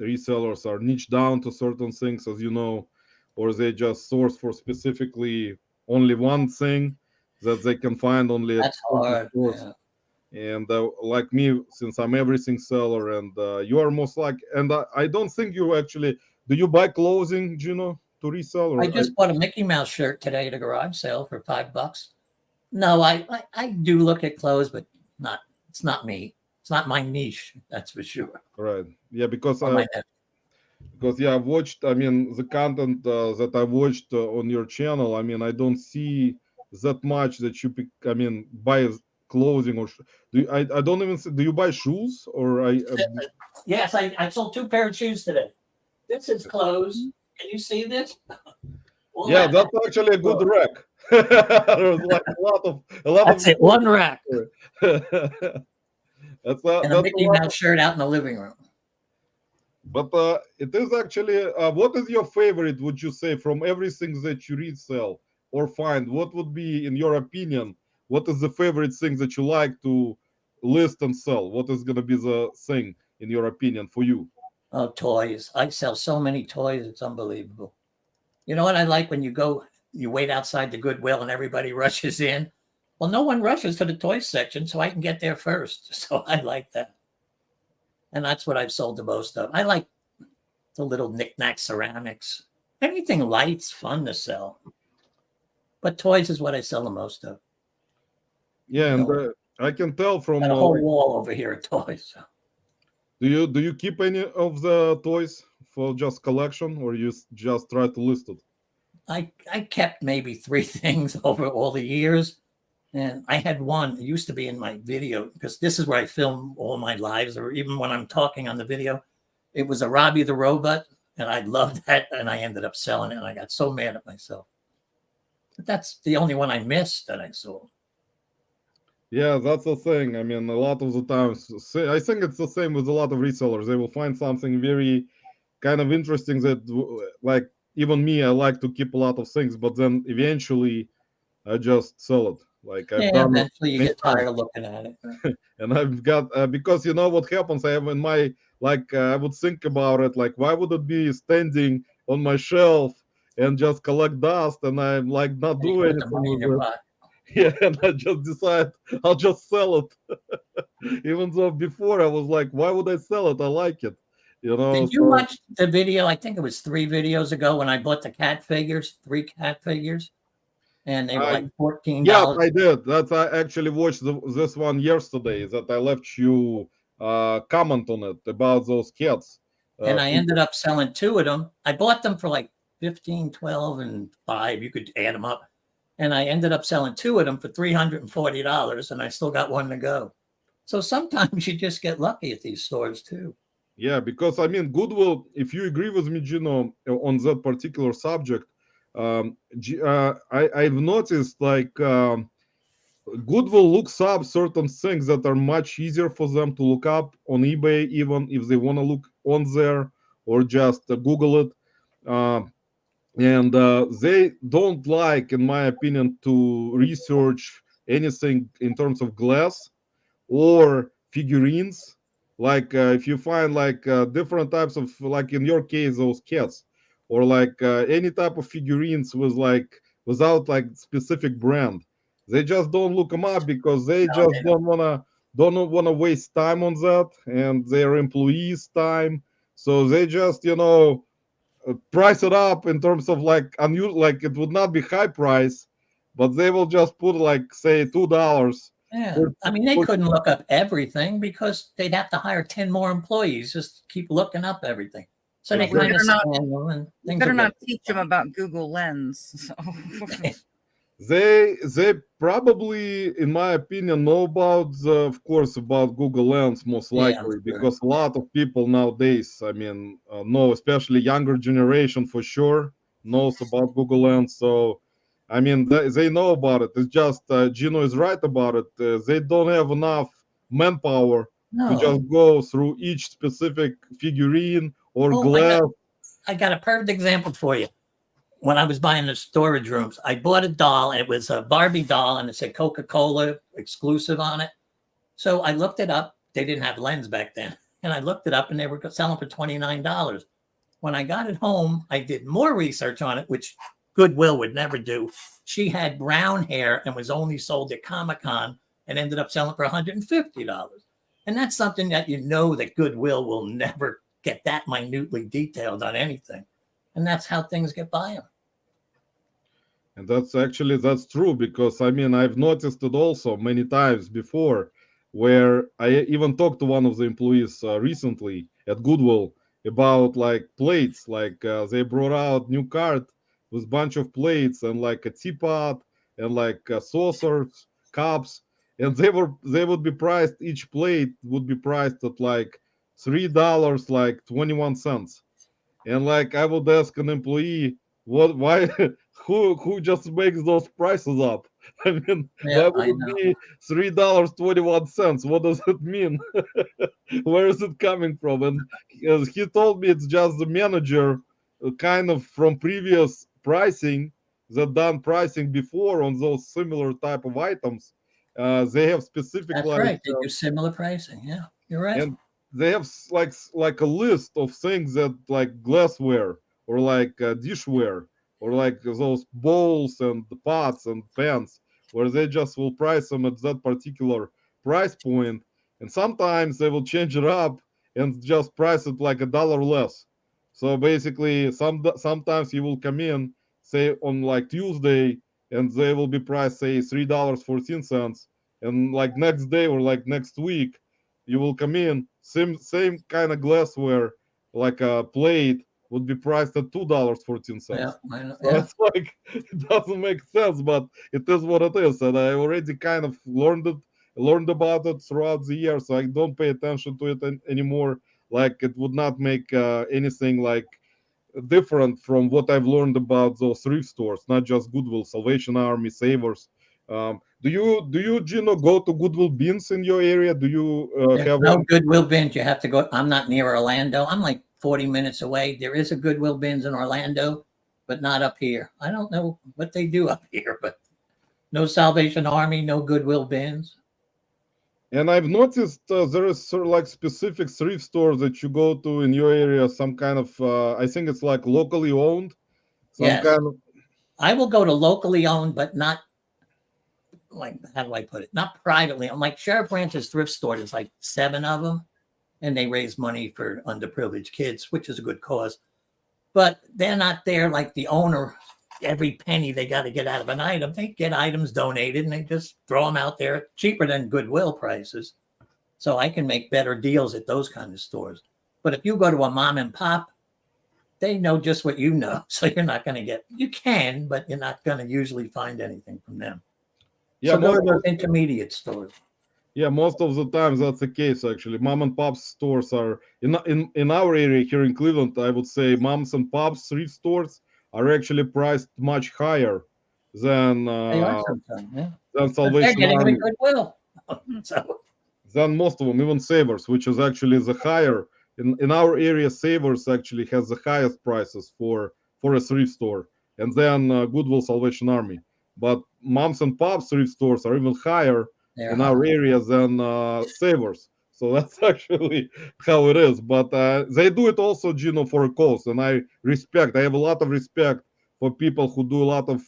resellers are niched down to certain things, as you know, or they just source for specifically only one thing that they can find only at That's hard. stores. Yeah. And like me, since I'm everything seller, and you are most like, and I don't think you actually, do you buy clothing, Gino, to resell? I Or just bought a Mickey Mouse shirt today at a garage sale for $5. No, I do look at clothes, but not. It's not me. It's not my niche. That's for sure. right, yeah, Or my net. because yeah, I've watched. I mean, the content that I watched on your channel. I mean, I don't see that much that you pick. I mean, buy clothing or do you, I don't even see, do you buy shoes or I? Yes, I sold 2 pair of shoes today. This is clothes. Can you see this? All Yeah, that- that's actually a good rack. There's like a lot That's of. it. One rack. That's And a that's a Mickey lot. Mouse shirt out in the living room. But it is actually. What is your favorite? Would you say from everything that you resell or find? What would be, in your opinion, what is the favorite thing that you like to list and sell? What is going to be the thing, in your opinion, for you? Oh, toys. I sell so many toys. It's unbelievable. You know what I like when you wait outside the Goodwill and everybody rushes in? Well, no one rushes to the toy section, so I can get there first. So I like that. And that's what I've sold the most of. I like the little knick-knack ceramics. Anything light's fun to sell. But toys is what I sell the most of. Yeah, and I can tell from Got a whole wall over here of toys. do you keep any of the toys for just collection, or you just try to list it? I kept maybe 3 things over all the years. And I had one, it used to be in my video, because this is where I film all my lives, or even when I'm talking on the video. It was a Robbie the Robot, and I loved that, and I ended up selling it, and I got so mad at myself. But that's the only one I missed that I sold. Yeah, that's the thing. I mean, a lot of the times, I think it's the same with a lot of resellers. They will find something very kind of interesting that, like, even me, I like to keep a lot of things, but then eventually I just sell it. Like I've Yeah, done it eventually you many get times. tired of looking at it. And I've got because you know what happens. I have in my like I would think about it like why would it be standing on my shelf and just collect dust and I'm like not And you do put the anything money in with your it. pocket. Yeah, and I just decide I'll just sell it. Even though before I was like, why would I sell it? I like it, you know. Did you So watch the video? I think it was 3 videos ago when I bought the cat figures, 3 cat figures, and they were I like $14. yes, I did. That's I actually watched this one yesterday. That I left you comment on it about those cats. And I Figures. ended up selling 2 of them. I bought them for like 15, 12, and 5. You could add them up. And I ended up selling 2 of them for $340, and I still got 1 to go. So sometimes you just get lucky at these stores too. Yeah, because I mean, Goodwill. If you agree with me, Gino, on that particular subject, I've noticed like Goodwill looks up certain things that are much easier for them to look up on eBay, even if they want to look on there or just Google it. Uh, and they don't like, in my opinion, to research anything in terms of glass or figurines. Like if you find like different types of, like in your case, those cats, or like any type of figurines with like without like specific brand, they just don't look them up because they No, just they don't. don't wanna waste time on that and their employees' time. So they just price it up in terms of like unusual, like it would not be high price, but they will just put like say $2 Yeah. for, I mean, they for couldn't look up everything because they'd have to hire 10 more employees just to keep looking up everything. So they Exactly. kind of Better not- scan them and things Better are not good. teach them about Google Lens. So. They probably, in my opinion, know about of course about Google Lens most Yeah, I'm likely sure. because a lot of people nowadays, I mean, know, especially younger generation for sure knows about Google Lens. So, I mean, they know about it. It's just Gino is right about it. They don't have enough manpower to No. just go through each specific figurine or Oh, glass. I got a perfect example for you. When I was buying the storage rooms, I bought a doll, and it was a Barbie doll, and it said Coca-Cola exclusive on it. So I looked it up. They didn't have Lens back then. And I looked it up, and they were selling for $29. When I got it home, I did more research on it, which Goodwill would never do. She had brown hair and was only sold at Comic-Con and ended up selling for $150. And that's something that that Goodwill will never get that minutely detailed on anything. And that's how things get by them. And that's true, because I mean, I've noticed it also many times before, where I even talked to one of the employees recently at Goodwill about like plates, like they brought out new cart with bunch of plates and like a teapot and like saucers, cups, and they would be priced, each plate would be priced at like $3 like 21 cents. And like I would ask an employee, what, why, who just makes those prices up? I mean, Yeah, why would I it know. be $3.21? What does it mean? Where is it coming from? And he told me it's just the manager, kind of from previous pricing, that done pricing before on those similar type of items. They have specific That's like right. They do similar pricing. Yeah, you're right. and they have like a list of things that like glassware or like dishware or like those bowls and pots and pans, where they just will price them at that particular price point, and sometimes they will change it up and just price it like $1 less. So basically sometimes you will come in, say on like Tuesday, and they will be priced say $3.14, and like next day or like next week you will come in, same kind of glassware, like a plate would be priced at $2.14. Yeah, I know. So Yeah. it's like it doesn't make sense, but it is what it is, and I already kind of learned about it throughout the year, so I don't pay attention to it anymore. Like it would not make anything like different from what I've learned about those thrift stores, not just Goodwill, Salvation Army, Savers. Do you Gino go to Goodwill bins in your area? Do you There's have no one? Goodwill bins. You have to go. I'm not near Orlando. I'm like 40 minutes away. There is a Goodwill bins in Orlando, but not up here. I don't know what they do up here, but no Salvation Army, no Goodwill bins. And I've noticed there is sort of like specific thrift stores that you go to in your area. Some kind of I think it's like locally owned. Some Yes, kind of I will go to locally owned, but not like, how do I put it? Not privately owned. Like Sheriff Ranch's thrift store, there's like 7 of them, and they raise money for underprivileged kids, which is a good cause. But they're not there like the owner. Every penny they got to get out of an item, they get items donated and they just throw them out there cheaper than Goodwill prices. So I can make better deals at those kind of stores. But if you go to a mom and pop, they know just what you know. So you're not going to get, you can, but you're not going to usually find anything from them. yeah, So go to most those intermediate stores. most of the times that's the case actually. Mom and pop stores are in our area here in Cleveland. I would say moms and pops thrift stores are actually priced much higher than They are sometimes, yeah. than But they're Salvation getting them Army, at Goodwill. So than most of them, even Savers, which is actually the higher in our area. Savers actually has the highest prices for a thrift store, and then Goodwill, Salvation Army. But moms and pops thrift stores are even higher they're in our high. area than Savers. So that's actually how it is. But they do it also, Gino, for a cause, and I have a lot of respect for people who do a lot of,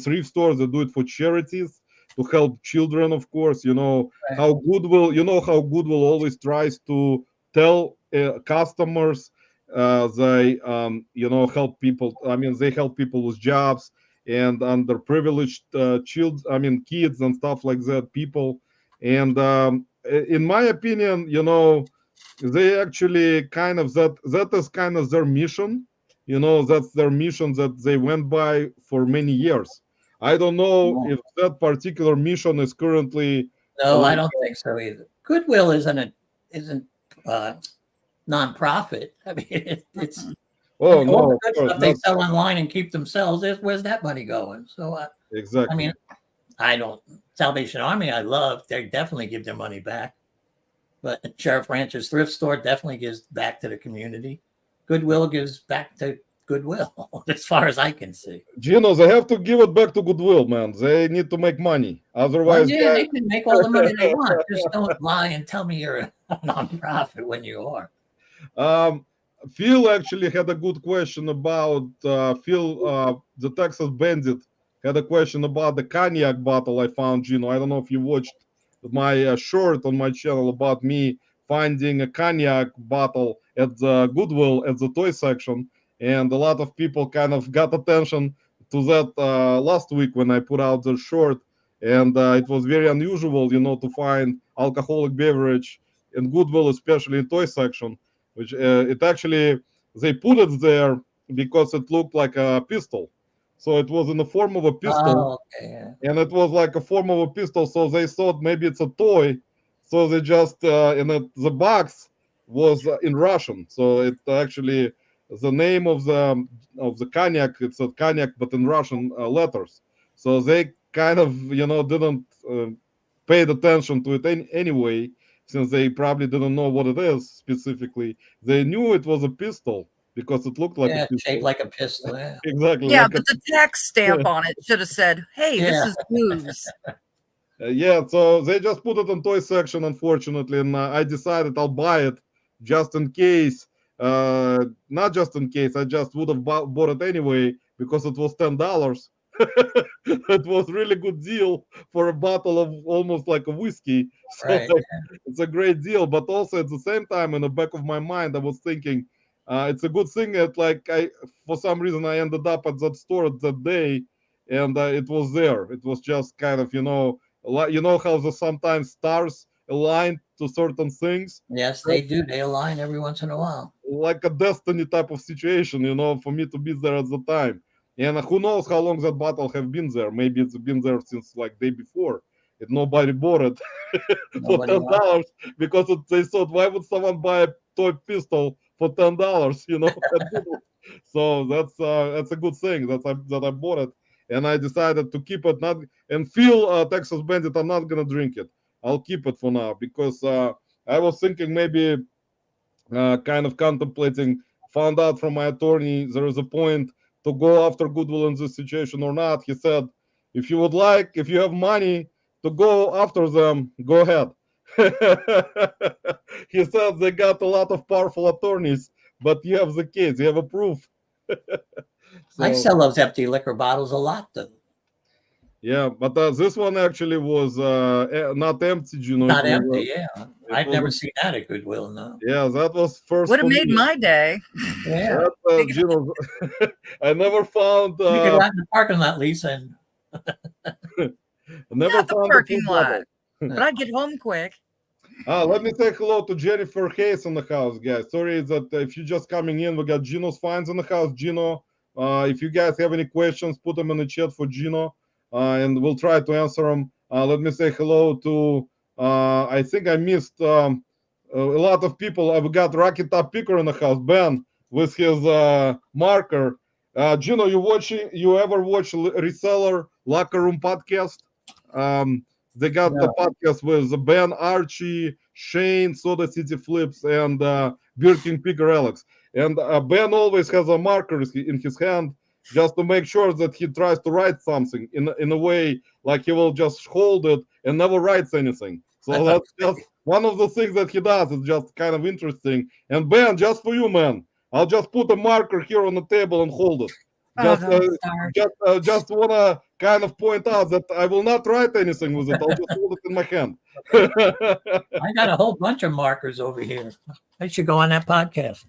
thrift stores that do it for charities to help children, of course. Right. How Goodwill always tries to tell customers they help people. I mean, they help people with jobs and underprivileged kids and stuff like that, people. And in my opinion, they actually kind of that is kind of their mission. That's their mission that they went by for many years. I don't know No, if that particular mission is currently I like, don't think so either. Goodwill isn't uh, nonprofit. I mean, it's oh all no, the of good course stuff they not. sell online and keep themselves. Where's that money going? So I Exactly. mean, I don't. Salvation Army, I love. They definitely give their money back. But Sheriff Ranch's thrift store definitely gives back to the community. Goodwill gives back to Goodwill, as far as I can see. Gino, they have to give it back to Goodwill, man. They need to make money. Well, Otherwise, yeah, they can make all the money they want. Just don't lie and tell me you're a nonprofit when you are. Um, Phil actually had a good question about Phil, the Texas Bandit had a question about the cognac bottle I found, Gino. I don't know if you watched my short on my channel about me finding a cognac bottle at the Goodwill at the toy section, and a lot of people kind of got attention to that last week when I put out the short, and it was very unusual, to find alcoholic beverage in Goodwill, especially in toy section, which it actually they put it there because it looked like a pistol, so it was in the form of a pistol, Oh, okay. Yeah. and it was like a form of a pistol. So they thought maybe it's a toy, so they just the box was in Russian, so it actually the name of the cognac, it's a cognac but in Russian letters. So they kind of didn't paid attention to it anyway, since they probably didn't know what it is specifically. They knew it was a pistol because it looked like a pistol. Shaped like a pistol. Yeah. Exactly. Yeah, like but the tax stamp on it should have said, "Hey, this is booze." Yeah, so they just put it in toy section, unfortunately, and I decided I'll buy it just in case. Not just in case, I just would have bought it anyway because it was $10. It was really good deal for a bottle of almost like a whiskey. So Right. it's a great deal. But also at the same time, in the back of my mind, I was thinking, it's a good thing that for some reason I ended up at that store that day, and it was there. It was just kind of how the sometimes stars align to certain things. Yes, they do. They align every once in a while. Like a destiny type of situation, for me to be there at the time. And who knows how long that bottle have been there? Maybe it's been there since like day before. If nobody bought it for $10 because they thought, why would someone buy a toy pistol for $10? So that's a good thing that I bought it, and I decided to keep it. Not and Phil, Texas Bandit, I'm not gonna drink it. I'll keep it for now because I was thinking maybe kind of contemplating, found out from my attorney there is a point to go after Goodwill in this situation or not. He said, if you have money to go after them, go ahead. He said they got a lot of powerful attorneys, but you have the case, you have a proof. So, I sell those empty liquor bottles a lot, though. Yeah, but this one actually was not empty, Not empty, yeah. I'd never seen that at Goodwill, no. Yeah, that was first. Would have made my day. Yeah. I never found. You could go out in the parking lot, Lisa, and never Not found the parking lot, but I'd get home quick. Let me say hello to Jennifer Hayes in the house, guys. Sorry that if you're just coming in, we got Gino's Finds in the house. Gino, if you guys have any questions, put them in the chat for Gino, and we'll try to answer them. Let me say hello to, I think I missed a lot of people. We got Rocky Top Picker in the house, Ben, with his marker. Gino, you ever watch Reseller Locker Room podcast? They got the podcast with Ben, Archie, Shane, Soda City Flips, and Beer King Picker Alex. And Ben always has a marker in his hand just to make sure that he tries to write something in a way like he will just hold it and never writes anything. So that's just one of the things that he does. It's just kind of interesting. And Ben, just for you, man, I'll just put a marker here on the table and hold it. Just want to kind of point out that I will not write anything with it. I'll just hold it in my hand. I got a whole bunch of markers over here. I should go on that podcast.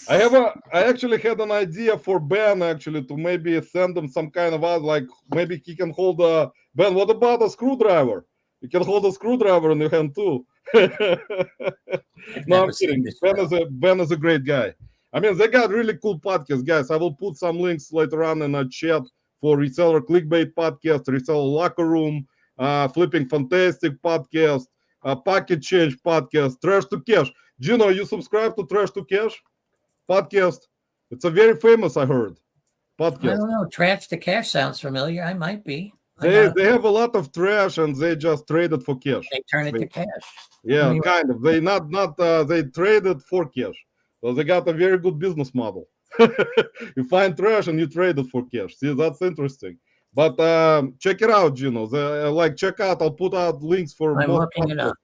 I actually had an idea for Ben actually to maybe send him some kind of like maybe he can hold a Ben. What about a screwdriver? You can hold a screwdriver in your hand too. No, I'm kidding. Ben is a great guy. I mean, they got really cool podcasts, guys. I will put some links later on in the chat for Reseller Clickbait podcast, Reseller Locker Room, Flipping Fantastic podcast, Pocket Change podcast, Trash to Cash. Gino, you subscribe to Trash to Cash podcast? It's a very famous, I heard, podcast. I don't know. Trash to Cash sounds familiar. I might be. They have a lot of trash and they just trade it for cash. They turn it to cash. Yeah, kind of. They they trade it for cash. So they got a very good business model. You find trash and you trade it for cash. See, that's interesting. But check it out, Gino. Check out. I'll put out links for. I'm looking it up.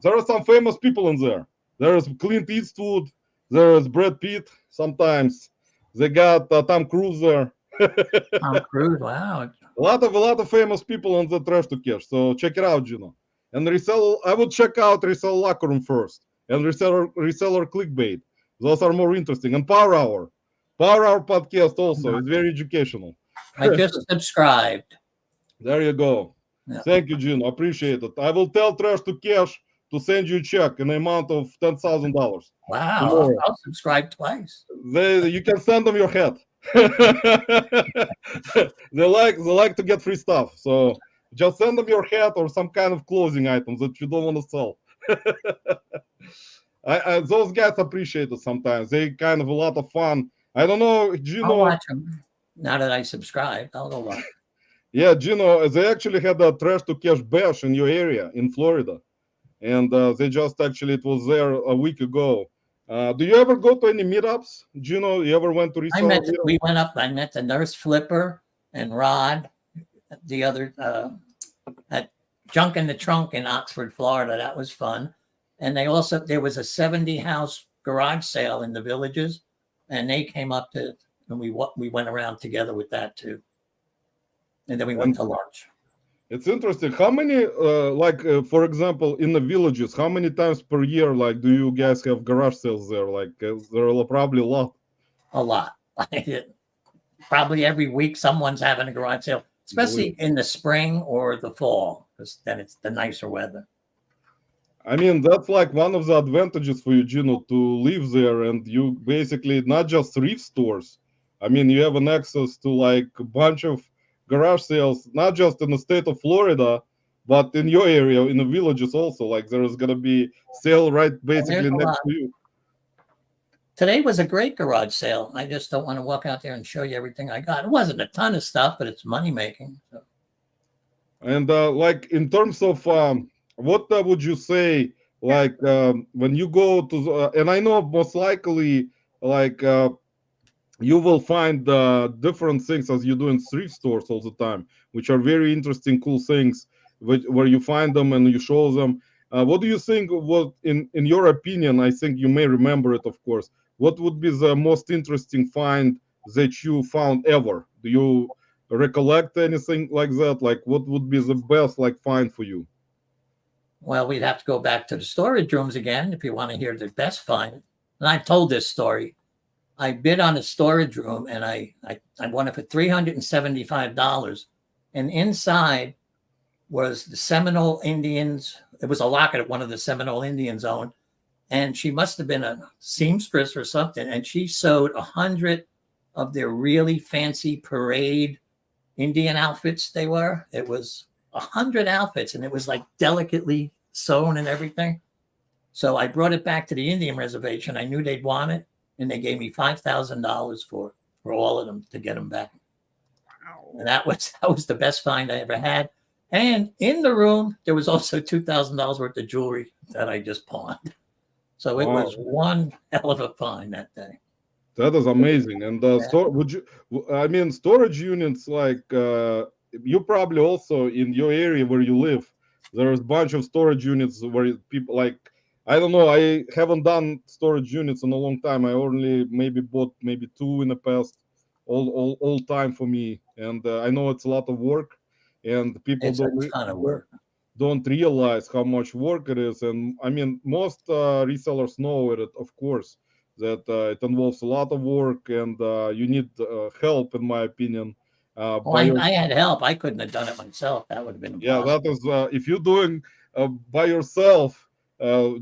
There are some famous people in there. There is Clint Eastwood. There's Brad Pitt. Sometimes they got Tom Cruise there. Tom Cruise, wow. A lot of famous people on the Trash to Cash. So check it out, Gino. And Reseller, I would check out Reseller Locker Room first, and Reseller Clickbait. Those are more interesting. And Power Hour podcast also is very educational. I just subscribed. There you go. Yeah. Thank you, Gino. Appreciate it. I will tell Trash to Cash to send you a check in the amount of $10,000. Wow, I'll subscribe twice. You can send them your hat. they like to get free stuff. So just send them your hat or some kind of clothing items that you don't want to sell. Those guys appreciate it sometimes. They kind of a lot of fun. I don't know, Gino. I'll watch them. Now that I subscribed, I'll go watch. Yeah, Gino, they actually had a Trash to Cash bash in your area in Florida. And they just actually, it was there a week ago. Do you ever go to any meetups, Gino? You ever went to Reseller? We went up. I met the Nurse Flipper and Rod, the other at Junk in the Trunk in Oxford, Florida. That was fun. And there was a 70 house garage sale in the Villages, and they came up to, and we went around together with that too. And then we went to lunch. It's interesting. How many, for example, in the Villages, how many times per year, do you guys have garage sales there? There are probably a lot. A lot. Probably every week someone's having a garage sale, especially in the spring or the fall, because then it's the nicer weather. I mean, that's one of the advantages for you, Gino, to live there, and you basically not just thrift stores. I mean, you have an access to a bunch of garage sales, not just in the state of Florida, but in your area, in the Villages also. There is going to be sale right basically next to you. Today was a great garage sale. I just don't want to walk out there and show you everything I got. It wasn't a ton of stuff, but it's money making. So. And in terms of what would you say, when you go to, and I know most likely, you will find different things as you do in thrift stores all the time, which are very interesting, cool things where you find them and you show them. What do you think? What, in your opinion, I think you may remember it, of course. What would be the most interesting find that you found ever? Do you recollect anything like that? What would be the best find for you? Well, we'd have to go back to the storage rooms again if you want to hear the best find. And I've told this story. I bid on a storage room and I won it for $375. And inside was the Seminole Indians. It was a locket that one of the Seminole Indians owned. And she must have been a seamstress or something. And she sewed 100 of their really fancy parade Indian outfits they were. It was 100 outfits, and it was delicately sewn and everything. So I brought it back to the Indian reservation. I knew they'd want it, and they gave me $5,000 for all of them to get them back. Wow. And that was the best find I ever had. And in the room, there was also $2,000 worth of jewelry that I just pawned. So it was one hell of a find that day. That is amazing. And storage units, you probably also in your area where you live, there's a bunch of storage units where people I don't know, I haven't done storage units in a long time. I only bought 2 in the past, all time for me. And I know it's a lot of work, and people don't realize how much work it is. And I mean, most resellers know it, of course, that it involves a lot of work, and you need help, in my opinion. I had help. I couldn't have done it myself. That would have been impossible. That is if you're doing by yourself,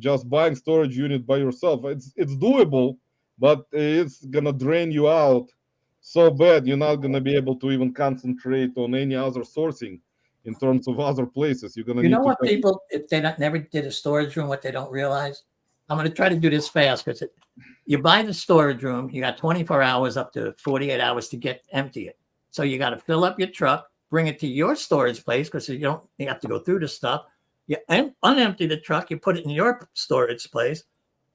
just buying storage unit by yourself, it's doable, but it's gonna drain you out so bad you're not gonna be able to even concentrate on any other sourcing in terms of other places. You're gonna know what people, if they never did a storage room, what they don't realize. I'm going to try to do this fast because you buy the storage room, you got 24 hours up to 48 hours to empty it. So you got to fill up your truck, bring it to your storage place because you have to go through the stuff. You unempty the truck, you put it in your storage place.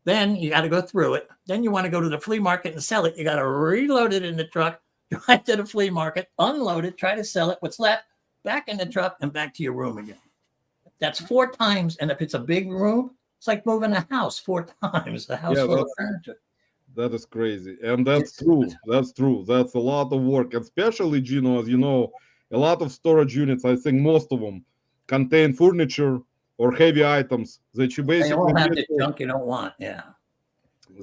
Then you got to go through it. Then you want to go to the flea market and sell it. You got to reload it in the truck, drive to the flea market, unload it, try to sell it. What's left, back in the truck and back to your room again. That's 4 times. And if it's a big room, it's like moving a house 4 times. The house full of furniture. That is crazy. And that's true. That's true. That's a lot of work. Especially, Gino, as you know, a lot of storage units, I think most of them contain furniture or heavy items that you They basically all have need the to, junk you don't want. Yeah.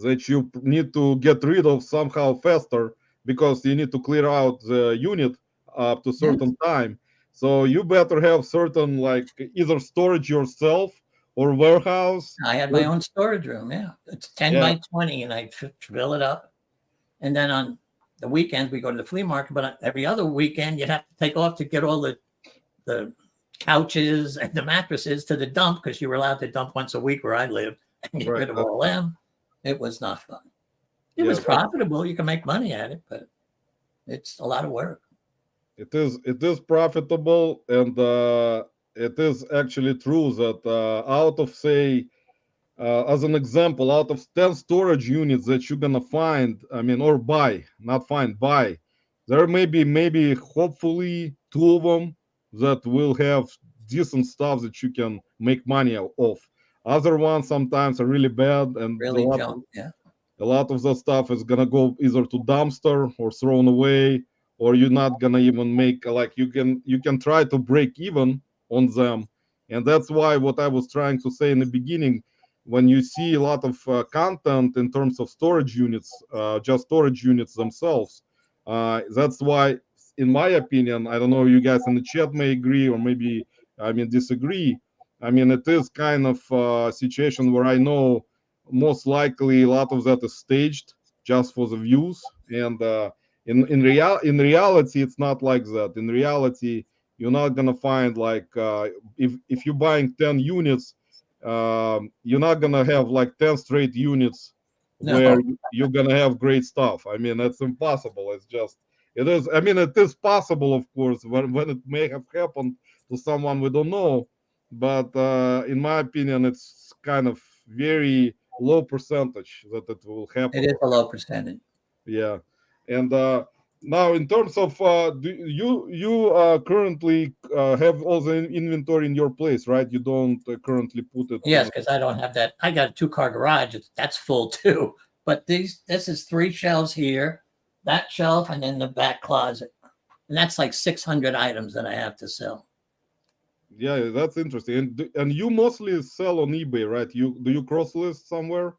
that you need to get rid of somehow faster because you need to clear out the unit up to Yeah. certain time. So you better have certain like either storage yourself or warehouse. I had my own storage room. Yeah. It's 10 Yeah, by 20 and I fill it up. And then on the weekends, we go to the flea market, but every other weekend, you'd have to take off to get all the couches and the mattresses to the dump because you were allowed to dump once a week where I lived and get right. rid of all them. It was not fun. It Yeah, was profitable. You can make money at it, but it's a lot of work. it is profitable, and it is actually true that out of say as an example, out of 10 storage units that you're gonna find, I mean, or buy, not find, buy, there may be maybe hopefully two of them that will have decent stuff that you can make money off. Other ones sometimes are really bad, and Really jump. Yeah. a lot of the stuff is gonna go either to dumpster or thrown away, or you're not gonna even make like you can try to break even on them. And that's why what I was trying to say in the beginning, when you see a lot of content in terms of storage units, just storage units themselves, that's why in my opinion, I don't know, you guys in the chat may agree or maybe I mean disagree. I mean, it is kind of a situation where I know most likely a lot of that is staged just for the views, and in reality it's not like that. In reality, you're not gonna find like if you're buying 10 units, you're not gonna have like 10 straight units where No. you're gonna have great stuff. I mean, it's impossible. It's just it is. I mean, it is possible, of course, when it may have happened to someone we don't know, but in my opinion, it's kind of very low percentage that it will happen. It is a low percentage. Yeah, and now in terms of do you currently have all the inventory in your place, right? You don't currently put it Yes, in. because I don't have that. I got a 2-car garage. That's full too. But this is 3 shelves here, that shelf, and then the back closet. And that's like 600 items that I have to sell. Yeah, that's interesting. And you mostly sell on eBay, right? You do you cross list somewhere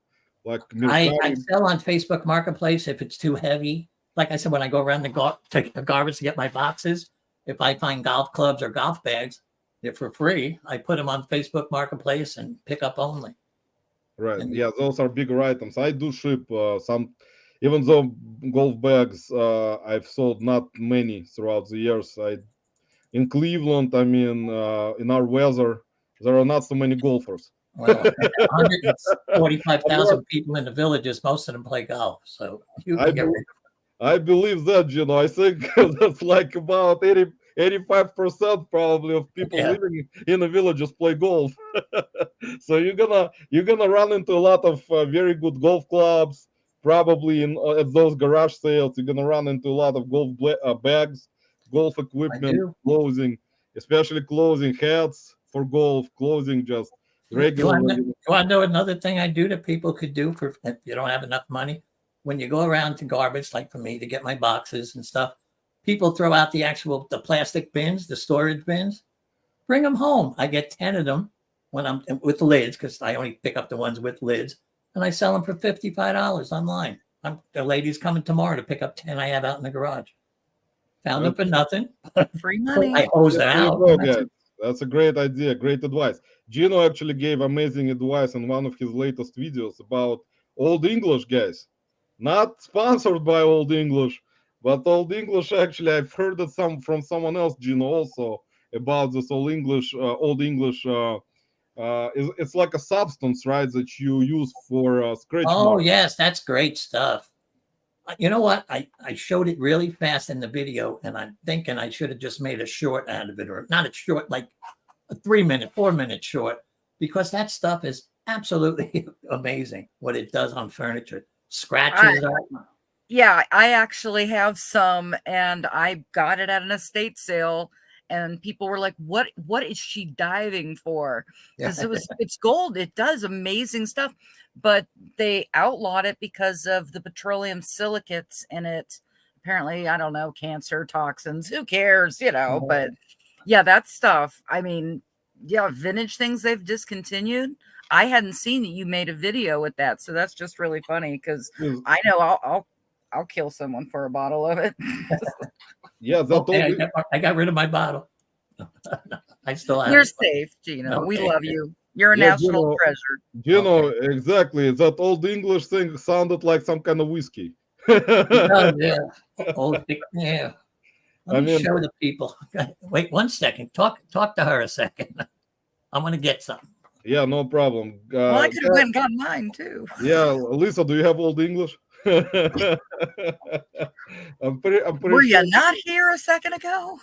like I Mercari? sell on Facebook Marketplace if it's too heavy. Like I said, when I go around take the garbage to get my boxes, if I find golf clubs or golf bags, they're for free. I put them on Facebook Marketplace and pick up only. Right. And Yeah, those are bigger items. I do ship some, even though golf bags I've sold not many throughout the years. I in Cleveland, I mean, in our weather, there are not so many golfers. well, I 145,000 people in the villages, most of them play golf. So you I can get rid of I believe that, you know, I think that's like about 85% probably of it. people Yeah. living in the villages play golf. So you're gonna run into a lot of very good golf clubs. Probably in at those garage sales, you're gonna run into a lot of bags, golf I equipment, do. clothing, especially clothing, hats for golf, clothing, just You want to, regular. you want to know another thing I do that people could do for if you don't have enough money? When you go around to garbage, like for me, to get my boxes and stuff, people throw out the plastic bins, the storage bins. Bring them home. I get 10 of them when I'm with lids because I only pick up the ones with lids, and I sell them for $55 online. The lady's coming tomorrow to pick up 10 I have out in the garage. Found them for nothing. Free money. I hose them There you out. go, guys. That's a great idea, great advice. Gino actually gave amazing advice in one of his latest videos about Old English, guys. Not sponsored by Old English, but Old English actually I've heard it from someone else, Gino, also about this Old English. It's like a substance, right, that you use for scratch Oh, marks. yes, that's great stuff. You know what? I showed it really fast in the video, and I'm thinking I should have just made a short out of it, or not a short, like a 3-minute, 4-minute short, because that stuff is absolutely amazing what it does on furniture. Scratches out. Yeah, I actually have some, and I got it at an estate sale, and people were like, what is she diving for? Because it's gold. It does amazing stuff, but they outlawed it because of the petroleum silicates in it. Apparently, I don't know, cancer, toxins, who cares, but yeah, that stuff. I mean, yeah, vintage things they've discontinued. I hadn't seen that you made a video with that, so that's just really funny because I know I'll kill someone for a bottle of it. Yeah, I got rid of my bottle. I still have. You're safe, Gino. Okay. We love you. You're a national treasure. Gino, exactly. That old English thing sounded like some kind of whiskey. Yeah. Old, yeah. Let me show the people. Wait 1 second. Talk to her a second. I'm going to get something. Yeah, no problem. Well, I could have went and got mine too. Yeah, Lisa, do you have old English? I'm pretty Were you not here a second ago?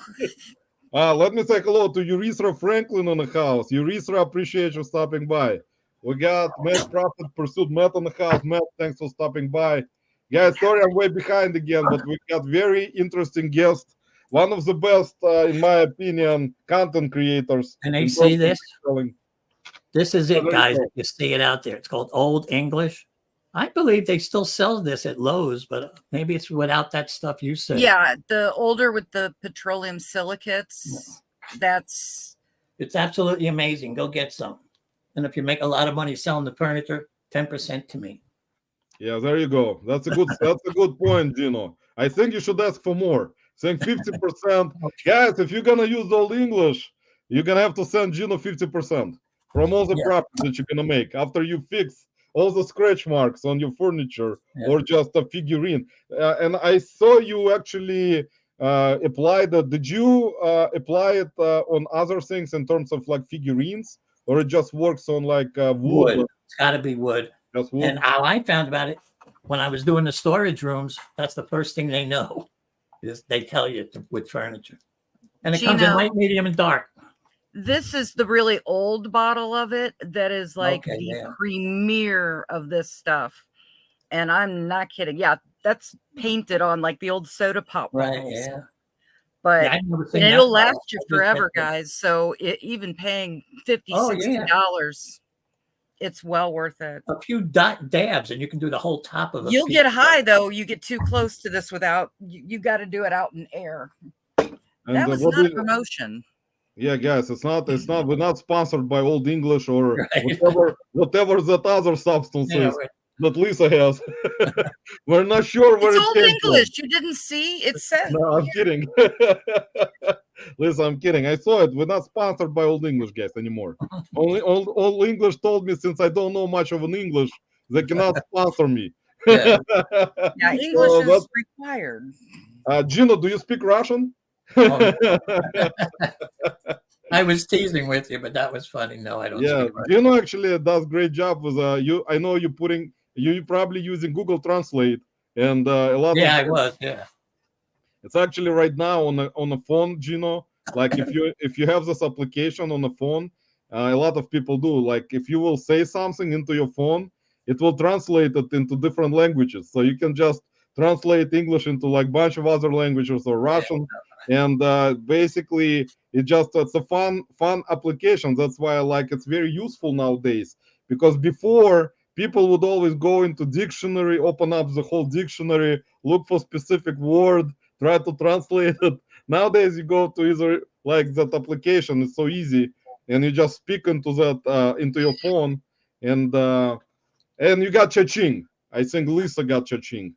Let me say hello to Urethra Franklin in the house. Urethra, appreciate you stopping by. We got Matt Profit Pursuit Matt in the house. Matt, thanks for stopping by. Guys, sorry I'm way behind again, but we got very interesting guest. One of the best, in my opinion, content creators. Can they see this? This is it, guys. You see it out there. It's called Old English. I believe they still sell this at Lowe's, but maybe it's without that stuff you said. Yeah, the older with the petroleum silicates. It's absolutely amazing. Go get some. And if you make a lot of money selling the furniture, 10% to me. Yeah, there you go. That's a good point, Gino. I think you should ask for more. Saying 50%. Guys, if you're gonna use Old English, you're gonna have to send Gino 50% from all the profit that you're gonna make after you fix all the scratch marks on your furniture or just a figurine. And I saw you actually applied that. Did you apply it on other things in terms of like figurines, or it just works on like wood? It's got to be wood. Just wood. And how I found about it when I was doing the storage rooms, that's the first thing they know is they tell you with furniture. And it comes in light, medium, and dark. This is the really old bottle of it that is like the premier of this stuff. And I'm not kidding. Yeah, that's painted on like the old soda pop bottles. Right, yeah. But it'll last you forever, guys. So even paying $50, $60, it's well worth it. A few dabs and you can do the whole top of it. You'll get high, though. You get too close to this without, you got to do it out in air. That was not a promotion. Yeah, guys, it's not. We're not sponsored by Old English or whatever that other substance is that Lisa has. We're not sure where it's Old English. You didn't see? It said. No, I'm kidding. Lisa, I'm kidding. I saw it. We're not sponsored by Old English, guys, anymore. Only Old English told me, since I don't know much of an English, they cannot sponsor me. Yeah, English is required. Gino, do you speak Russian? I was teasing with you, but that was funny. No, I don't. Yeah, Gino actually does great job with you. I know you're probably using Google Translate and a lot. Yeah, I was. Yeah, it's actually right now on the phone, Gino. Like if you have this application on the phone, a lot of people do. Like if you will say something into your phone, it will translate it into different languages. So you can just translate English into like a bunch of other languages or Russian. And basically it's a fun application. That's why I like it's very useful nowadays, because before people would always go into dictionary, open up the whole dictionary, look for specific word, try to translate it. Nowadays you go to either like that application, it's so easy, and you just speak into that into your phone, and you got cha-ching. I think Lisa got cha-ching.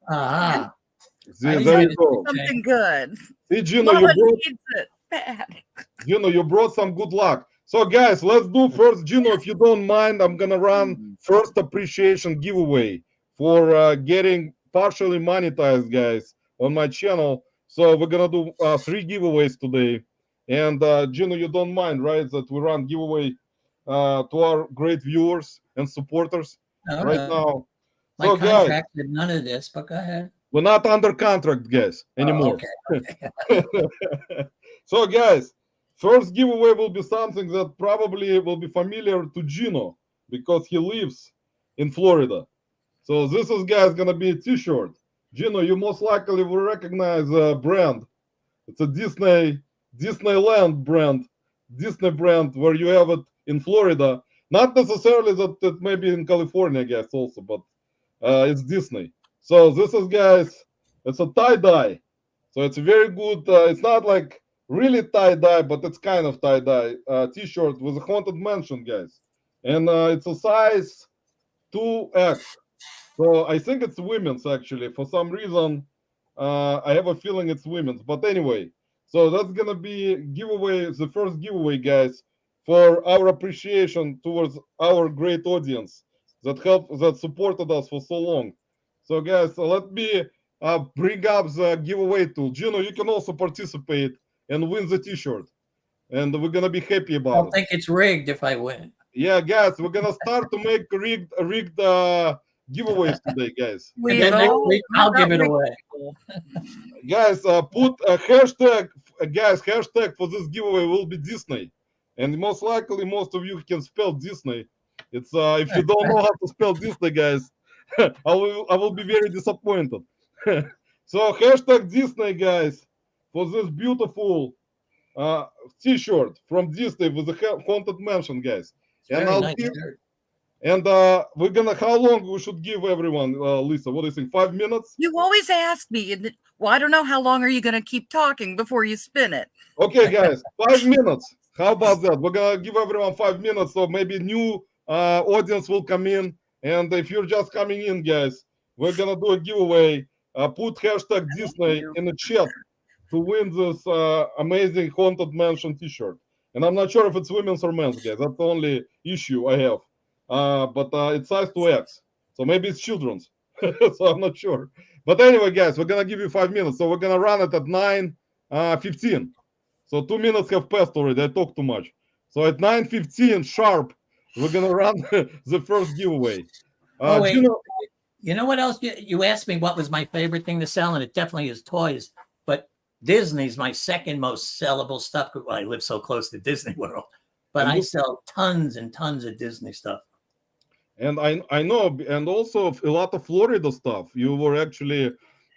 There you go. Something good. See, Gino, you brought some good luck. So, guys, let's do first, Gino, if you don't mind, I'm going to run first appreciation giveaway for getting partially monetized, guys, on my channel. So we're going to do 3 giveaways today. And, Gino, you don't mind, right, that we run giveaway to our great viewers and supporters right now. My contract did none of this, but go ahead. We're not under contract, guys, anymore. Okay. So, guys, first giveaway will be something that probably will be familiar to Gino because he lives in Florida. So this is, guys, going to be a t-shirt. Gino, you most likely will recognize the brand. It's a Disney Disneyland brand, Disney brand, where you have it in Florida. Not necessarily that it may be in California, I guess, also, but it's Disney. So this is, guys, it's a tie-dye. So it's very good. It's not like really tie-dye, but it's kind of tie-dye t-shirt with a haunted mansion, guys. And it's a size 2X. So I think it's women's, actually. For some reason, I have a feeling it's women's. But anyway, so that's gonna be giveaway, the first giveaway, guys, for our appreciation towards our great audience that supported us for so long. So, guys, let me bring up the giveaway tool. Gino, you can also participate and win the T-shirt, and we're gonna be happy I about don't it. think it's rigged if I win. Yeah, guys, we're gonna start to make rigged giveaways today, guys. And We've then next all week, I'll give it away. Guys, put a hashtag, guys, hashtag for this giveaway will be Disney, and most likely most of you can spell Disney. It's if you don't know how to spell Disney, guys, I will be very disappointed. So hashtag Disney, guys, for this beautiful T-shirt from Disney with the haunted mansion, guys. It's And very I'll nice give, shirt. and we're gonna, how long we should give everyone, Lisa? What do you think? 5 minutes? You always ask me, and well, I don't know how long are you going to keep talking before you spin it. Okay, guys, 5 minutes. How about that? We're gonna give everyone 5 minutes, so maybe new audience will come in. And if you're just coming in, guys, we're gonna do a giveaway. Put hashtag Disney you. in the chat to win this amazing haunted mansion T-shirt. And I'm not sure if it's women's or men's, guys. That's the only issue I have. But it's size 2X, so maybe it's children's. So I'm not sure. But anyway, guys, we're gonna give you 5 minutes. So we're gonna run it at 9:15. So 2 minutes have passed already. I talked too much. So at 9:15 sharp, we're gonna run the first giveaway. Oh, wait. Gino, You know what else? You asked me what was my favorite thing to sell, and it definitely is toys. But Disney's my second most sellable stuff. Well, I live so close to Disney World, but I sell tons and tons of Disney stuff. and I know, and also a lot of Florida stuff. You were actually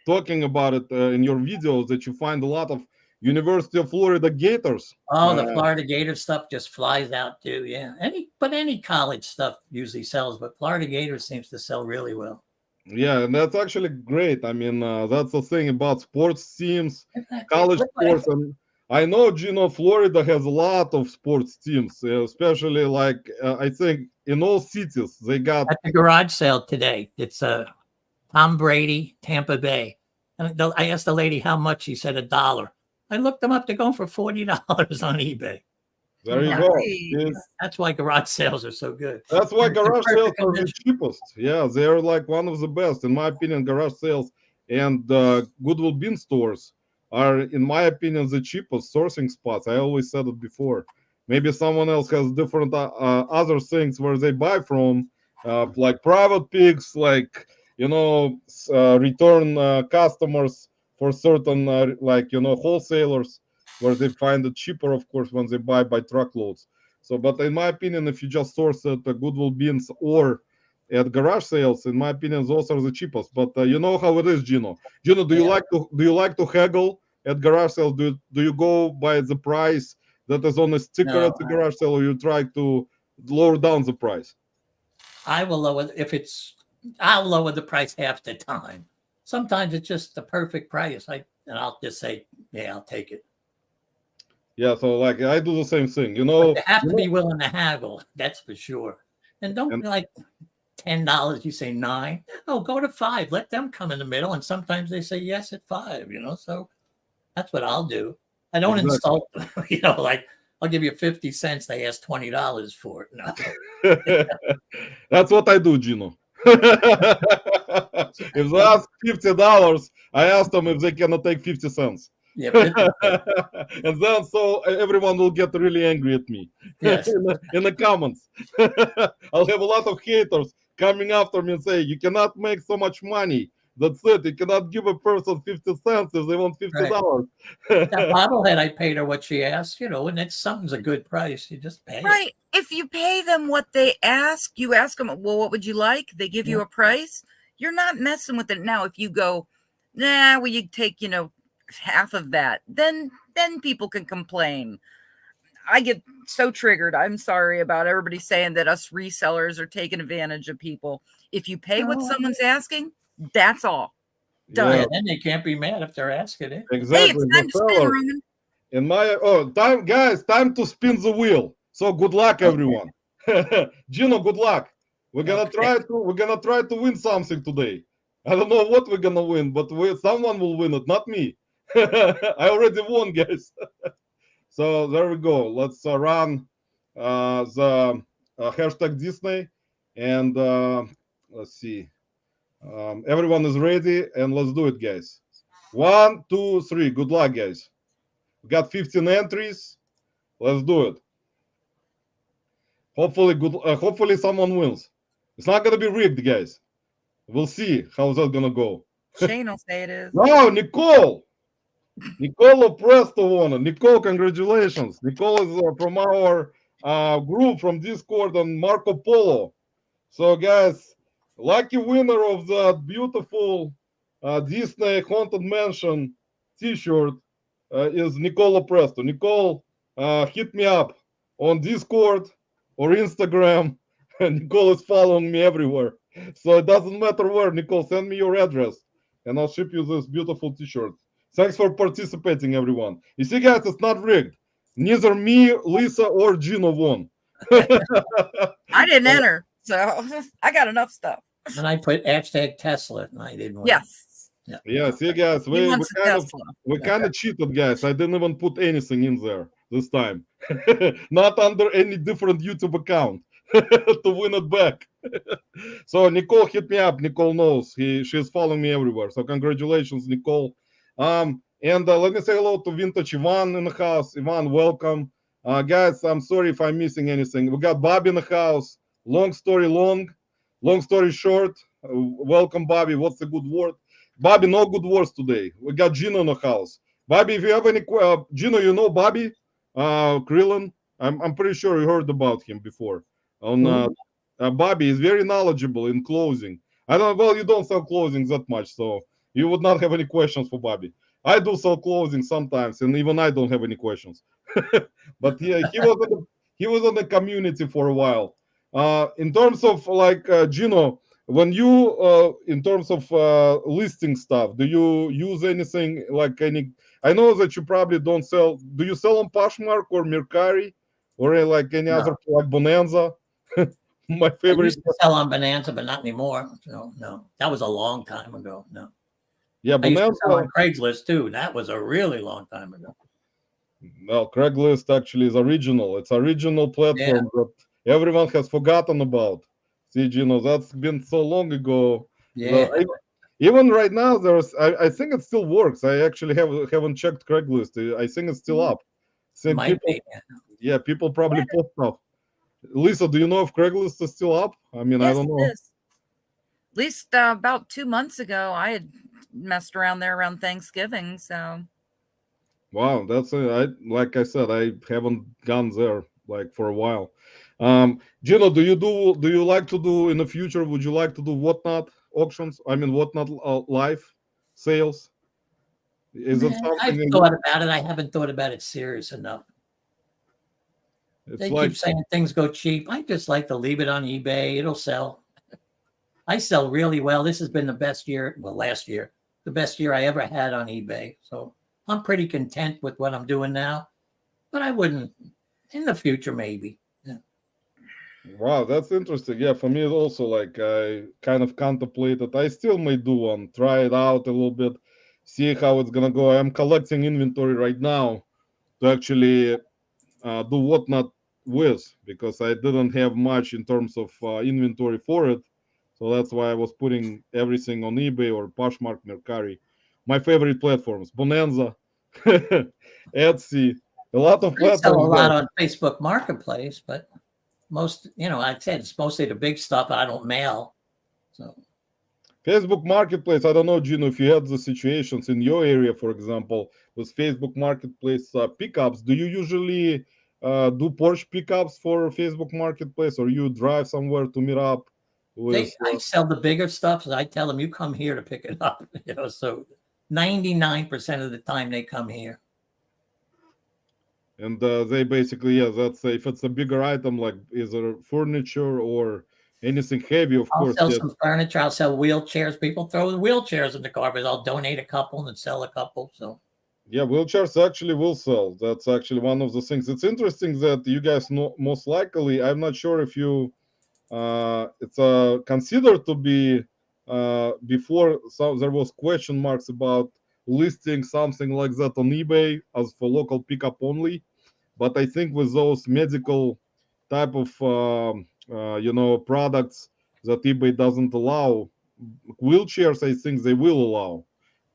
talking about it in your videos that you find a lot of University of Florida Gators. Oh, the Florida Gator stuff just flies out too. Yeah, any college stuff usually sells, but Florida Gator seems to sell really well. Yeah, and that's actually great. I mean, that's the thing about sports teams, Exactly. college Look, sports, and I know, Gino, Florida has a lot of sports teams, especially like I think in all cities they got. at the garage sale today, it's Tom Brady, Tampa Bay, and I asked the lady how much. She said $1. I looked them up. They're going for $40 on eBay. There you Nice. go. It's- That's why garage sales are so good. That's why It's a garage sales perfect are the condition. cheapest. Yeah, they're like one of the best, in my opinion. Garage sales and Goodwill bin stores are, in my opinion, the cheapest sourcing spots. I always said it before. Maybe someone else has different other things where they buy from, like private pigs, like return customers for certain like wholesalers, where they find it cheaper, of course, when they buy by truckloads. So, but in my opinion, if you just source at Goodwill bins or at garage sales, in my opinion, those are the cheapest. But you know how it is, Gino. Gino, do you like to haggle at garage sales? Do you go by the price that is on a sticker No, at the garage sale, or you try to lower down the price? I will lower I'll lower the price half the time. Sometimes it's just the perfect price. And I'll just say, yeah, I'll take it. Yeah, so like I do the same thing. You have to be willing to haggle, that's for sure. And don't And- be like $10, you say 9. Oh, go to 5. Let them come in the middle. And sometimes they say yes at 5, so that's what I'll do. I don't insult them, like I'll give you 50 cents. They ask $20 for it. No. That's what I do, Gino. If they ask $50, I ask them if they cannot take 50 cents. Yeah, And then so everyone will get really angry at me yes. in the comments. I'll have a lot of haters coming after me and say, you cannot make so much money. That's it. You cannot give a person 50 cents if they want $50. That bobblehead, I paid her what she asked, and that's something's a good price. You just pay it. Right. If you pay them what they ask, you ask them, well, what would you like? They give you a price. You're not messing with it. Now, if you go, nah, well, you take, half of that, then then people can complain. I get so triggered. I'm sorry about everybody saying that us resellers are taking advantage of people. If you pay what someone's asking, that's all. Done. Yeah, then they can't be mad if they're asking it. Hey, Exactly. it's time to spin, Reseller. Roman. In my time, guys, time to spin the wheel. So good luck, everyone. Gino, good luck. We're gonna try to win something today. I don't know what we're gonna win, but someone will win it, not me. I already won, guys. So there we go. Let's run the hashtag Disney, and let's see. Everyone is ready, and let's do it, guys. 1, 2, 3. Good luck, guys. We got 15 entries. Let's do it. Hopefully someone wins. It's not gonna be rigged, guys. We'll see how's that gonna go. Shane will say it is. No, Nicole. Nicole Presto won. Nicole, congratulations. Nicole is from our group from Discord on Marco Polo. So, guys, lucky winner of that beautiful Disney Haunted Mansion T-shirt is Nicole Presto. Nicole, hit me up on Discord or Instagram. Nicole is following me everywhere. So it doesn't matter where. Nicole, send me your address and I'll ship you this beautiful T-shirt. Thanks for participating, everyone. You see, guys, it's not rigged. Neither me, Lisa, or Gino won. I didn't enter, so I got enough stuff. And I put hashtag Tesla, and I didn't win. Yes. Yeah, see, guys, we kind of cheated, guys. I didn't even put anything in there this time. Not under any different YouTube account to win it back. So Nicole hit me up. Nicole knows. She's following me everywhere. So congratulations, Nicole. And let me say hello to Vintage Ivan in the house. Ivan, welcome. Guys, I'm sorry if I'm missing anything. We got Bobby in the house. Long story short. Welcome, Bobby. What's a good word? Bobby, no good words today. We got Gino in the house. Bobby, if you have any Gino, you know Bobby Krillin? I'm pretty sure you heard about him before. Bobby is very knowledgeable in closing. You don't sell closing that much, so you would not have any questions for Bobby. I do sell closing sometimes, and even I don't have any questions. But yeah, he was in the community for a while. In terms of like Gino, when you in terms of listing stuff, do you use anything like any? I know that you probably don't sell. Do you sell on Poshmark or Mercari or like any other, like Bonanza? My favorite. I used to sell on Bonanza, but not anymore. No, that was a long time ago. No. Yeah, I used Bonanza. to sell on Craigslist too. That was a really long time ago. Well, Craigslist actually is original. It's original platform that everyone has forgotten about. See, Gino, that's been so long ago. Yeah. Even right now, I think it still works. I actually haven't checked Craigslist. I think it's still up. People probably post stuff. Lisa, do you know if Craigslist is still up? I mean, Yes, I don't know. at least about 2 months ago, I had messed around there around Thanksgiving. So, wow, that's like I said, I haven't gone there like for a while. Gino, do you like to do in the future? Would you like to do Whatnot auctions? I mean, Whatnot live sales? Is it something? I've thought about it. I haven't thought about it serious enough. They keep saying things go cheap. I just like to leave it on eBay. It'll sell. I sell really well. This has been the best year. Well, last year, the best year I ever had on eBay. So I'm pretty content with what I'm doing now. But I wouldn't in the future, maybe. Yeah. Wow, that's interesting. Yeah, for me it's also like I kind of contemplated. I still may do one, try it out a little bit, see how it's gonna go. I'm collecting inventory right now to actually do Whatnot with, because I didn't have much in terms of inventory for it. So that's why I was putting everything on eBay or Poshmark, Mercari. My favorite platforms, Bonanza, Etsy, a lot of platforms. I sell a lot on Facebook Marketplace, but most, I said it's mostly the big stuff I don't mail. So Facebook Marketplace, I don't know, Gino, if you had the situations in your area, for example, with Facebook Marketplace pickups, do you usually do Porsche pickups for Facebook Marketplace, or you drive somewhere to meet up with? I sell the bigger stuff, so I tell them, you come here to pick it up. So 99% of the time they come here. And they basically, yeah, that's if it's a bigger item like either furniture or anything heavy, of I'll course, sell yes. some furniture. I'll sell wheelchairs. People throw wheelchairs in the garbage. I'll donate a couple and sell a couple. So Yeah, wheelchairs actually will sell. That's actually one of the things. It's interesting that you guys know most likely. I'm not sure if you it's considered to be before. So there was question marks about listing something like that on eBay as for local pickup only. But I think with those medical type of products that eBay doesn't allow, wheelchairs I think they will allow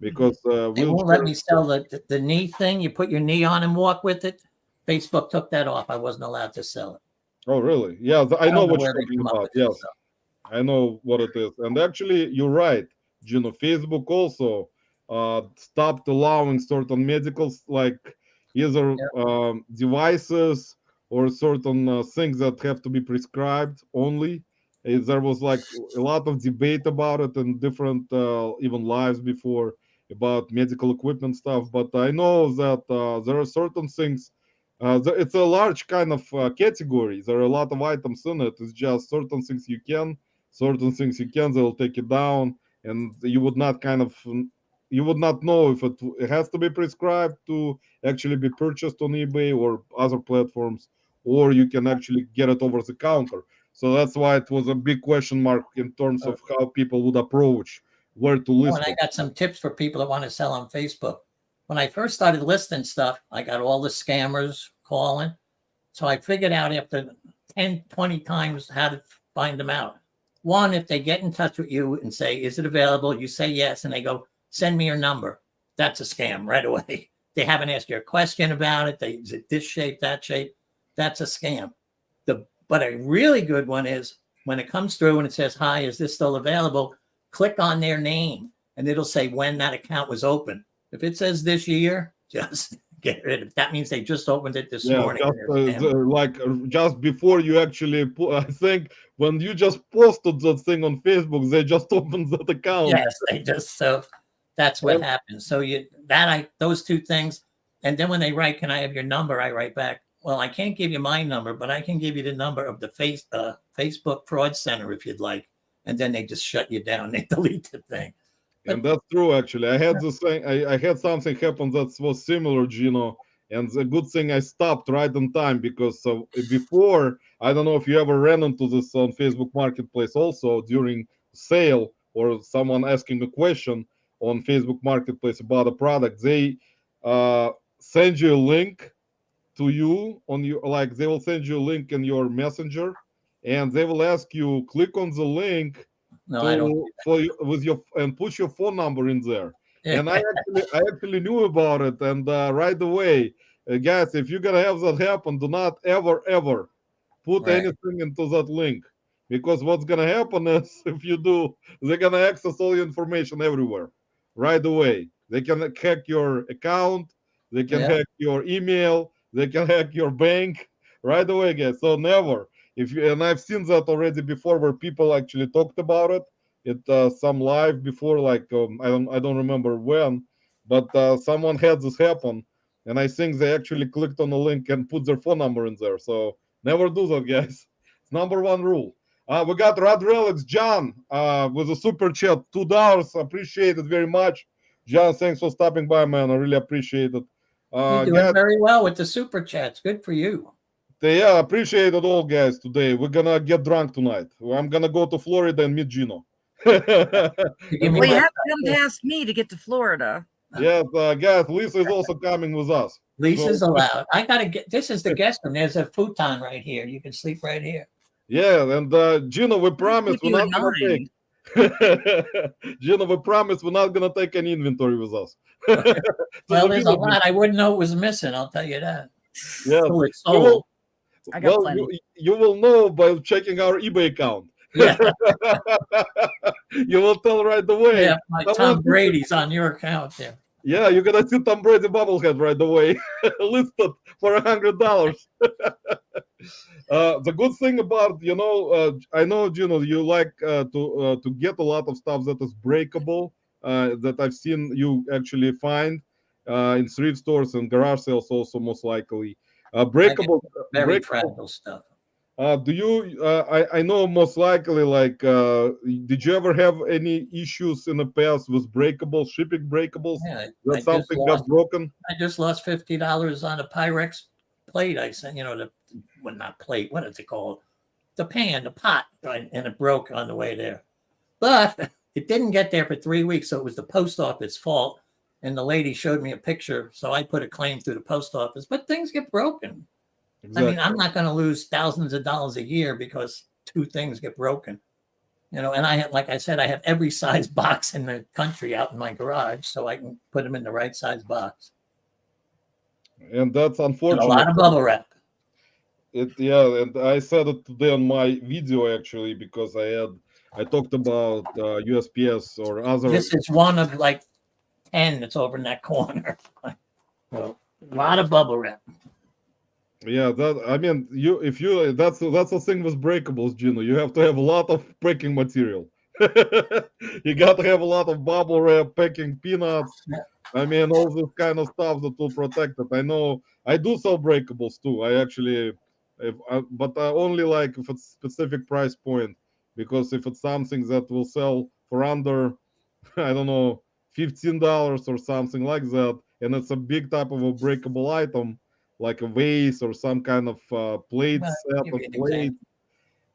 because they won't let me wheelchairs. sell the knee thing. You put your knee on and walk with it. Facebook took that off. I wasn't allowed to sell it. Oh, really? Yeah, I I know don't know what where you're they talking come up about. with this Yes, stuff. I know what it is. And actually, you're right, Gino. Facebook also stopped allowing certain medicals, like either Yeah. devices or certain things that have to be prescribed only. There was like a lot of debate about it and different even lives before about medical equipment stuff. But I know that there are certain things it's a large kind of category. There are a lot of items in it. It's just certain things you can, certain things you can. They'll take it down, and you would not you would not know if it has to be prescribed to actually be purchased on eBay or other platforms, or you can actually get it over the counter. So that's why it was a big question mark in terms Uh, of how people would approach where to oh, and list I it. got some tips for people that want to sell on Facebook. When I first started listing stuff, I got all the scammers calling. So I figured out after 10, 20 times how to find them out. One, if they get in touch with you and say, is it available? You say yes, and they go, send me your number. That's a scam right away. They haven't asked you a question about it. Is it this shape, that shape? That's a scam. But a really good one is when it comes through and it says, hi, is this still available? Click on their name and it'll say when that account was open. If it says this year, just get rid of it. That means they just opened it this Yeah, morning. just just before you actually put, I think when you just posted that thing on Facebook, they just opened that account. Yes, they just so that's what And happens. So those two things, and then when they write, "Can I have your number?" I write back, "Well, I can't give you my number, but I can give you the number of the Facebook fraud center if you'd like." And then they just shut you down. They delete the thing. and But that's true actually. I had the same. I had something happen that was similar, Gino. And the good thing I stopped right on time because before I don't know if you ever ran into this on Facebook Marketplace also during sale or someone asking a question on Facebook Marketplace about a product. They send you a link to you on your like they will send you a link in your messenger and they will ask you click on the link no, I don't. to for with your and put your phone number in there. Yeah, And I actually knew about it and right away, guys, if you're gonna have that happen, do not ever put right. anything into that link because what's gonna happen is if you do, they're gonna access all your information everywhere right away. They can hack your account, they can Yeah. hack your email, they can hack your bank right away, guys. So never. If you and I've seen that already before where people actually talked about it. It some live before, like I don't remember when, but someone had this happen, and I think they actually clicked on the link and put their phone number in there. So never do that, guys. It's number one rule. We got Rod Relics, John, with a super chat, $2. Appreciate it very much. John, thanks for stopping by, man. I really appreciate it. You're doing Guys, very well with the super chats. Good for you. yeah, appreciate it all, guys, today. We're going to get drunk tonight. I'm going to go to Florida and meet Gino. You give And me Well, you my have to come past me to get to Florida. yes, guys, Lisa is also coming with us. So, Lisa's allowed. I gotta get this is the guest room. There's a futon right here. You can sleep right here. yeah, and Gino, we promise Keep we're you not in going to mind. take. Gino, we promise we're not gonna take any inventory with us. Well, The there's a video lot. I wouldn't know it was missing. I'll tell you that. yes, Till it's you will. sold. I got Well, plenty. you will know by checking our eBay account. Yeah, You will tell right away. yeah. My Someone, Tom Brady's on your account there. yeah, you're gonna see Tom Brady bobblehead right away, listed for $100. The good thing about I know Gino, you like to get a lot of stuff that is breakable. That I've seen you actually find in thrift stores and garage sales also most likely. Breakable, Very breakable. fragile stuff. Do you? I know most likely. Like, did you ever have any issues in the past with breakables, shipping breakables? Yeah, That something got broken? I just lost $50 on a Pyrex plate. I sent, well, not plate. What is it called? The pan, the pot, right? And it broke on the way there. But it didn't get there for 3 weeks, so it was the post office fault. And the lady showed me a picture, so I put a claim through the post office. But things get broken. Exactly. I mean, I'm not going to lose thousands of dollars a year because 2 things get broken. And I have, like I said, I have every size box in the country out in my garage, so I can put them in the right size box. And that's unfortunate. And a lot of bubble wrap. And I said it today on my video actually, because I talked about USPS or other. This is one of like 10 that's over in that corner. So, a lot of bubble wrap. Yeah, that's the thing with breakables, Gino. You have to have a lot of packing material. You got to have a lot of bubble wrap, packing peanuts. Yeah. I mean, all this kind of stuff that will protect it. I know I do sell breakables too. I actually, but only like if it's specific price point, because if it's something that will sell for under, I don't know, $15 or something like that, and it's a big type of a breakable item, like a vase or some kind of plate set of plates.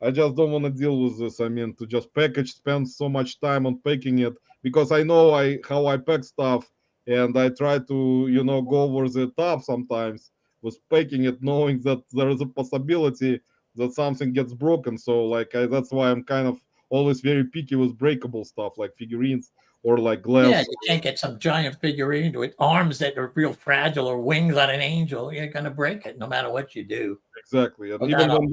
I just don't want to deal with this. I mean, to just package, spend so much time on packing it, because I know how I pack stuff, and I try to go over the top sometimes with packing it, knowing that there is a possibility that something gets broken. So like that's why I'm kind of always very picky with breakable stuff like figurines or like glass. Yeah, you can't get some giant figurine with arms that are real fragile or wings on an angel. You're going to break it no matter what you do. Exactly. And Well,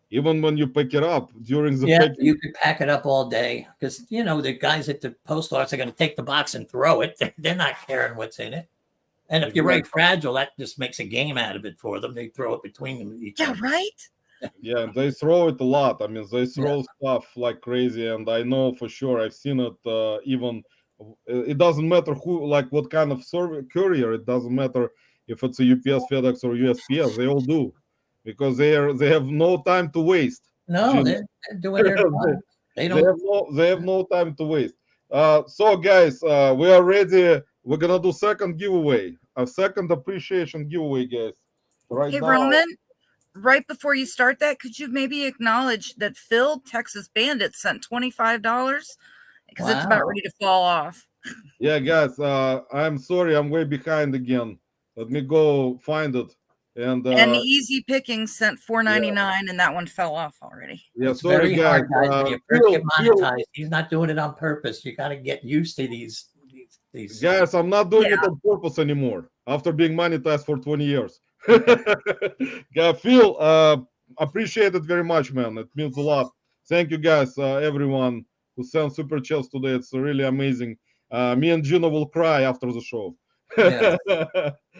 even when you pick it up during the packing, packing, you could pack it up all day, because the guys at the post office are going to take the box and throw it. They're not caring what's in it. And if you're right fragile, that just makes a game out of it for them. They throw it between them. Yeah, right. Yeah, and they throw it a lot. I mean, they throw stuff like crazy, and I know for sure I've seen it. Even it doesn't matter who, like what kind of courier. It doesn't matter if it's a UPS, FedEx, or USPS. They all do, because they have no time to waste. No, they're doing their job. They have no time to waste. So guys, we are ready. We're gonna do second giveaway, a second appreciation giveaway, guys. Right now. Roman, right before you start that, could you maybe acknowledge that Phil, Texas Bandit, sent $25 because it's about ready to fall off? Yeah, guys, I'm sorry, I'm way behind again. Let me go find it. And Easy Pickings sent $4.99, and that one fell off already. Yeah, it's sorry, guys. When you first get monetized, he's not doing it on purpose. You got to get used to these. Guys, I'm not doing it on purpose anymore after being monetized for 20 years. Yeah, Phil, appreciate it very much, man. It means a lot. Thank you, guys, everyone who sent super chats today. It's really amazing. Me and Gino will cry after the show. Yeah.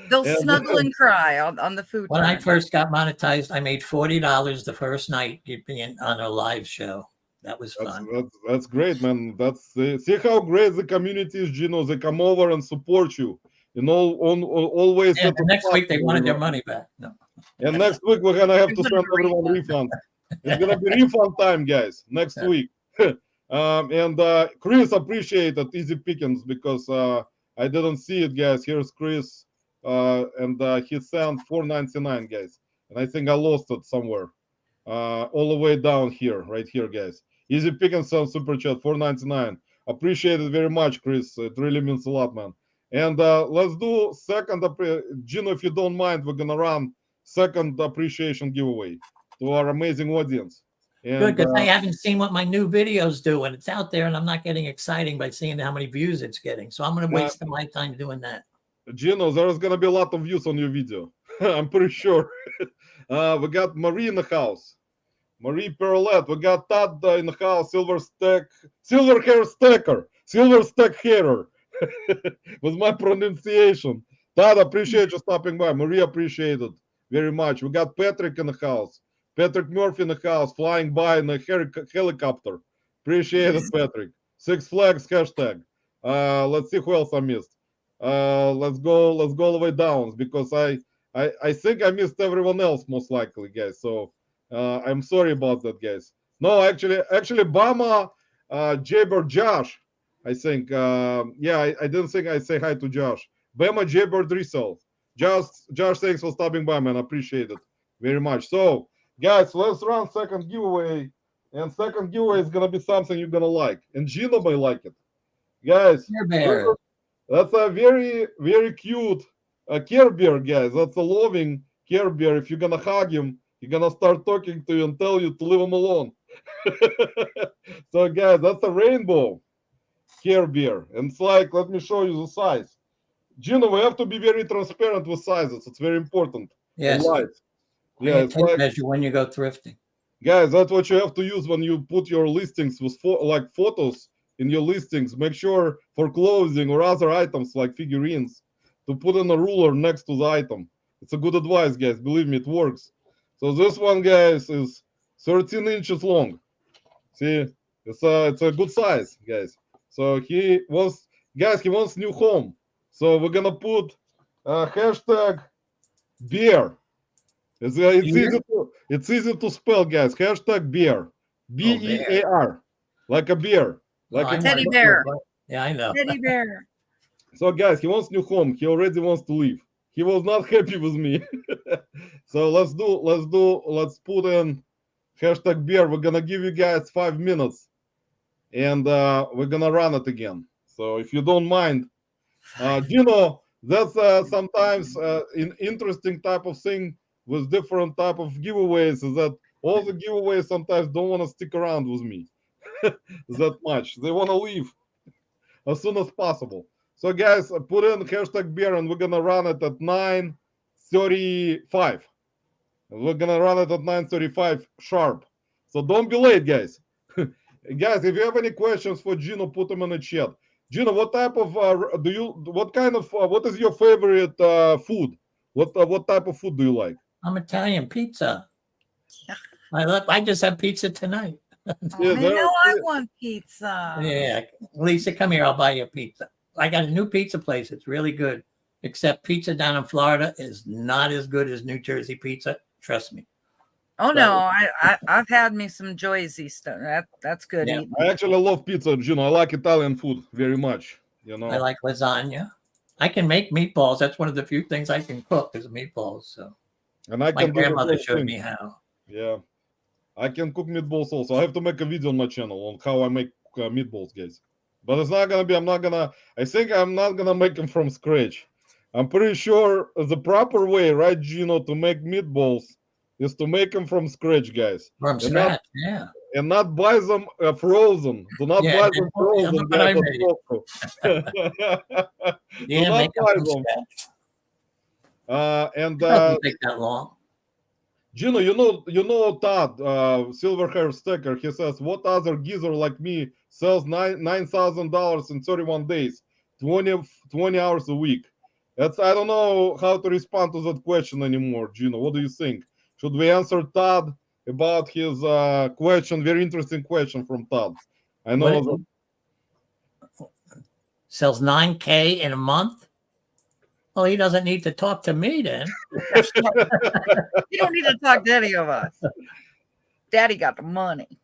They'll snuggle and cry on the food. When I first got monetized, I made $40 the first night being on a live show. That was fun. That's great, man. See how great the community is, Gino. They come over and support you. Always. Yeah, next week they wanted their money back. No. And next week we're gonna have to send everyone refunds. It's gonna be refund time, guys. Next week. And Chris, appreciate it, Easy Pickings, because I didn't see it, guys. Here's Chris, and he sent $4.99, guys, and I think I lost it somewhere, all the way down here, right here, guys. Easy Pickings sent super chat $4.99. Appreciate it very much, Chris. It really means a lot, man. And let's do second. Gino, if you don't mind, we're gonna run second appreciation giveaway to our amazing audience. And, good, because I haven't seen what my new videos do, and it's out there, and I'm not getting exciting by seeing how many views it's getting. So I'm going to waste my time doing that. Gino, there's going to be a lot of views on your video. I'm pretty sure. We got Marie in the house. Marie Perlette. We got Todd in the house. Silver hair stacker. Silver stack hairer. With my pronunciation. Todd, appreciate you stopping by. Marie, appreciate it very much. We got Patrick in the house. Patrick Murphy in the house, flying by in a helicopter. Appreciate it, Patrick. Six Flags hashtag. Let's see who else I missed. Let's go all the way down, because I think I missed everyone else most likely, guys. So I'm sorry about that, guys. No, actually, Bama, Jaybird, Josh. I think, yeah, I didn't think I say hi to Josh. Bama, Jaybird, Resell. Josh, thanks for stopping by, man. I appreciate it very much. So, guys, let's run second giveaway. And second giveaway is gonna be something you're gonna like, and Gino may like it, guys. Care Bear. That's a very, very cute Care Bear, guys. That's a loving Care Bear. If you're gonna hug him, he's gonna start talking to you and tell you to leave him alone. So, guys, that's a rainbow Care Bear, and it's like, let me show you the size. Gino, we have to be very transparent with sizes. It's very important. Yes. Light. Yeah, Yeah, it's tape like, measure when you go thrifting. guys, that's what you have to use when you put your listings with like photos in your listings. Make sure for clothing or other items like figurines to put in a ruler next to the item. It's a good advice, guys. Believe me, it works. So this one, guys, is 13 inches long. See, it's a good size, guys. So he wants new home. So we're gonna put hashtag bear. It's easy to spell, guys. Hashtag bear. BEAR. Like a bear. Like Oh, a I Teddy know. bear. Yeah, I know. Teddy bear. So, guys, he wants new home. He already wants to leave. He was not happy with me. So let's put in hashtag bear. We're gonna give you guys 5 minutes, and we're gonna run it again. So if you don't mind, that's sometimes an interesting type of thing with different type of giveaways. Is that all the giveaways sometimes don't want to stick around with me that much. They want to leave as soon as possible. So, guys, put in hashtag bear, and we're gonna run it at 9:35. We're gonna run it at 9:35 sharp. So don't be late, guys. Guys, if you have any questions for Gino, put them in the chat. Gino, what type of what is your favorite food? What type of food do you like? I'm Italian pizza. I just had pizza tonight. Oh, Yeah, I know I want pizza. Yeah, Lisa, come here. I'll buy you a pizza. I got a new pizza place. It's really good. Except pizza down in Florida is not as good as New Jersey pizza. Trust me. Oh no, I've had me some Joyzy stuff. That's good. Yeah. eating. I actually love pizza, Gino. I like Italian food very much. You know, I like lasagna. I can make meatballs. That's one of the few things I can cook is meatballs. So and I my can do the grandmother same showed thing. me how. Yeah, I can cook meatballs also. I have to make a video on my channel on how I make meatballs, guys. But it's not gonna be. I think I'm not gonna make them from scratch. I'm pretty sure the proper way, right, Gino, to make meatballs is to make them from scratch, guys. From And scratch, yeah. And not buy them frozen. Do not Yeah, buy them frozen, look what I guys. made. Yeah, not make them buy from them. scratch. And It doesn't take that long. Gino, you know Todd, silver hair sticker. He says, "What other geezer like me sells $9,000 in 31 days, 20 hours a week?" I don't know how to respond to that question anymore, Gino. What do you think? Should we answer Todd about his question? Very interesting question from Todd. I know sells 9K in a month. Well, he doesn't need to talk to me then. You don't need to talk to any of us. Daddy got the money.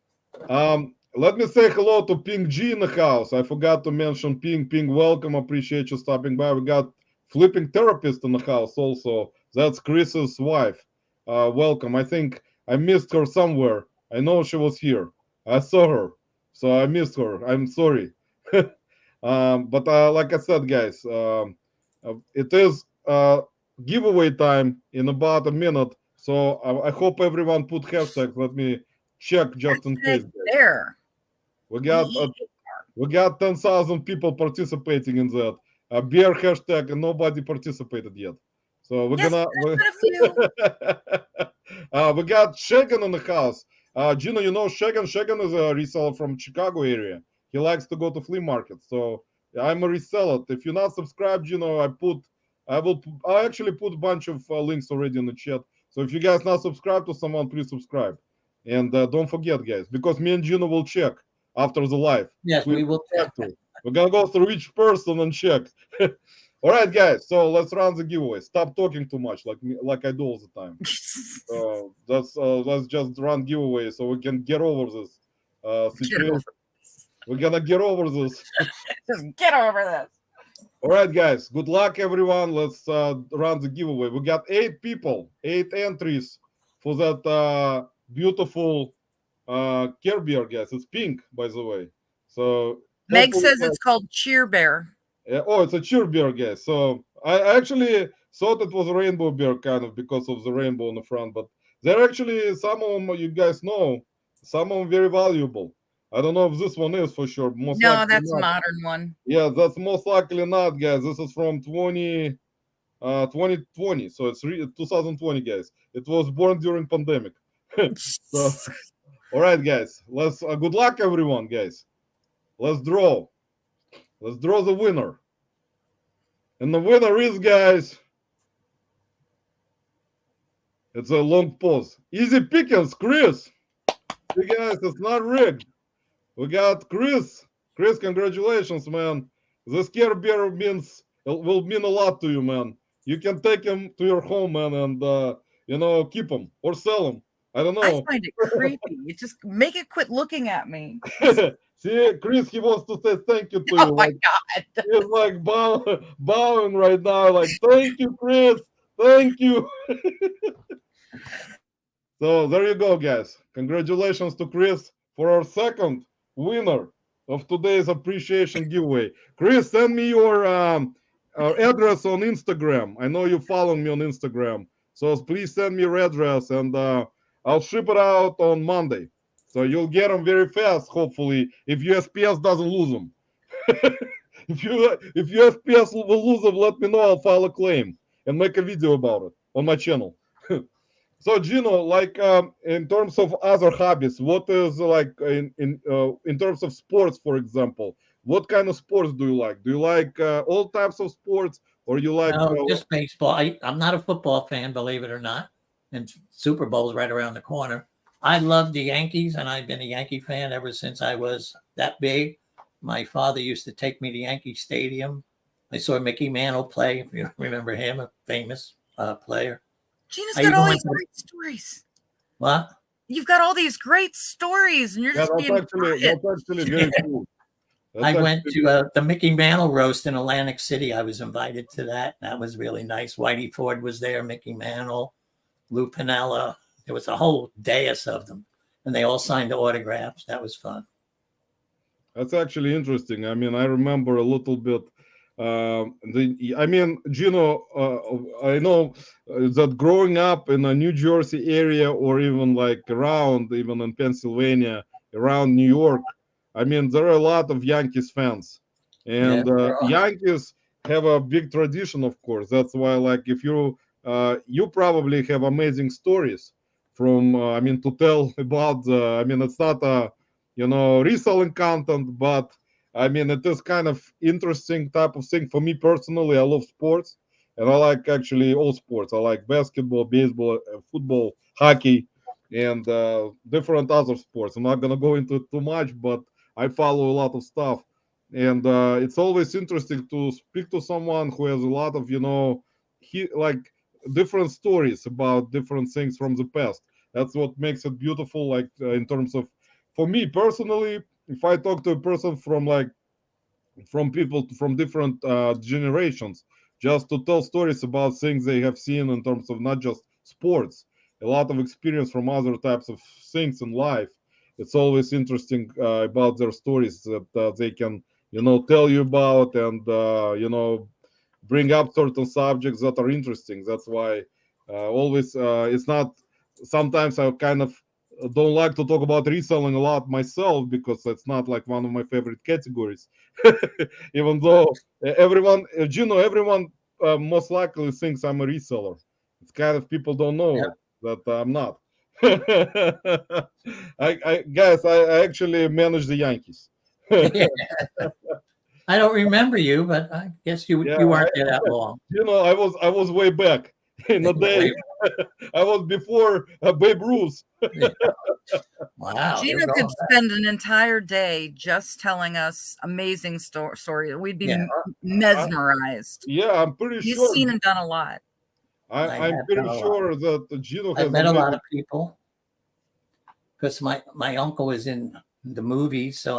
Let me say hello to Ping G in the house. I forgot to mention Ping. Ping, welcome. Appreciate you stopping by. We got Flipping Therapist in the house also. That's Chris's wife. Welcome. I think I missed her somewhere. I know she was here. I saw her, so I missed her. I'm sorry. But like I said, guys, it is giveaway time in about a minute. So I hope everyone put hashtags. Let me check just in case. There. We got 10,000 people participating in that. Bear hashtag, and nobody participated yet. So we're Yes, we got Shagan in the house. Gino, you know Shagan. Shagan is a reseller from Chicago area. He likes to go to flea markets. So I'm a reseller. If you're not subscribed, Gino, I actually put a bunch of links already in the chat. So if you guys not subscribed to someone, please subscribe. And don't forget, guys, because me and Gino will check after the live. Yes, we will check. We're gonna go through each person and check. All right, guys. So let's run the giveaway. Stop talking too much, like me, like I do all the time. Let's just run giveaway so we can get over this situation. We're gonna get over this. Just get over this. All right, guys. Good luck, everyone. Let's run the giveaway. We got 8 people, 8 entries for that beautiful Care Bear, guys. It's pink, by the way. So Meg says it's called Cheer Bear. oh, it's a Cheer Bear, guys. So I actually thought it was a rainbow bear, kind of, because of the rainbow on the front. But they're actually, some of them, you guys know, some of them very valuable. I don't know if this one is for sure. Most No, likely that's a not. modern one. Yeah, that's most likely not, guys. This is from 2020. So it's 2020, guys. It was born during pandemic. So, all right, guys. Let's good luck, everyone, guys. Let's draw. Let's draw the winner. And the winner is, guys, it's a long pause. Easy pickings, Chris. You guys, it's not rigged. We got Chris. Chris, congratulations, man. This Care Bear will mean a lot to you, man. You can take him to your home, man, and keep him or sell him. I don't know. I find it creepy. You just make it quit looking at me. See, Chris, he wants to say thank you to you. Oh my God. He's like bowing right now, like, thank you, Chris. Thank you. So there you go, guys. Congratulations to Chris for our second winner of today's appreciation giveaway. Chris, send me your address on Instagram. I know you follow me on Instagram. So please send me your address, and I'll ship it out on Monday. So you'll get them very fast, hopefully, if USPS doesn't lose them. if USPS will lose them, let me know. I'll file a claim and make a video about it on my channel. So Gino, like in terms of other hobbies, what is like in terms of sports, for example? What kind of sports do you like? Do you like all types of sports, or you like? No, just baseball. I'm not a football fan, believe it or not. And Super Bowl's right around the corner. I love the Yankees, and I've been a Yankee fan ever since I was that big. My father used to take me to Yankee Stadium. I saw Mickey Mantle play, if you remember him, a famous player. Gina's got all these great stories. What? You've got all these great stories, and you're just being that's actually very cool. I went to the Mickey Mantle roast in Atlantic City. I was invited to that. That was really nice. Whitey Ford was there, Mickey Mantle, Lou Piniella. There was a whole dais of them, and they all signed autographs. That was fun. That's actually interesting. I mean, I remember a little bit. Gino, I know that growing up in a New Jersey area, or even like around, even in Pennsylvania, around New York, I mean, there are a lot of Yankees fans, and Yankees have a big tradition, of course. That's why, like, if you probably have amazing stories from, to tell about. It's not a, reselling content, but I mean, it is kind of interesting type of thing for me personally. I love sports, and I like actually all sports. I like basketball, baseball, football, hockey, and different other sports. I'm not gonna go into it too much, but I follow a lot of stuff, and it's always interesting to speak to someone who has a lot of, like different stories about different things from the past. That's what makes it beautiful. Like in terms of, for me personally, if I talk to a person from people from different generations, just to tell stories about things they have seen in terms of not just sports, a lot of experience from other types of things in life. It's always interesting about their stories that they can, tell you about, and bring up certain subjects that are interesting. That's why always it's not. Sometimes I kind of don't like to talk about reselling a lot myself, because it's not like one of my favorite categories. Even though everyone most likely thinks I'm a reseller. It's kind of, people don't know that I'm not. I actually manage the Yankees. I don't remember you, but I guess you weren't there that long. I was way back in the day. I was before Babe Ruth. Wow. Gina you're could going back. spend an entire day just telling us amazing stories. We'd be Yeah. mesmerized. Yeah, I'm pretty He's sure. seen and done a lot. I I'm have done pretty a lot. sure that Gino I've has met a lot amazing. of people because my uncle was in the movies, so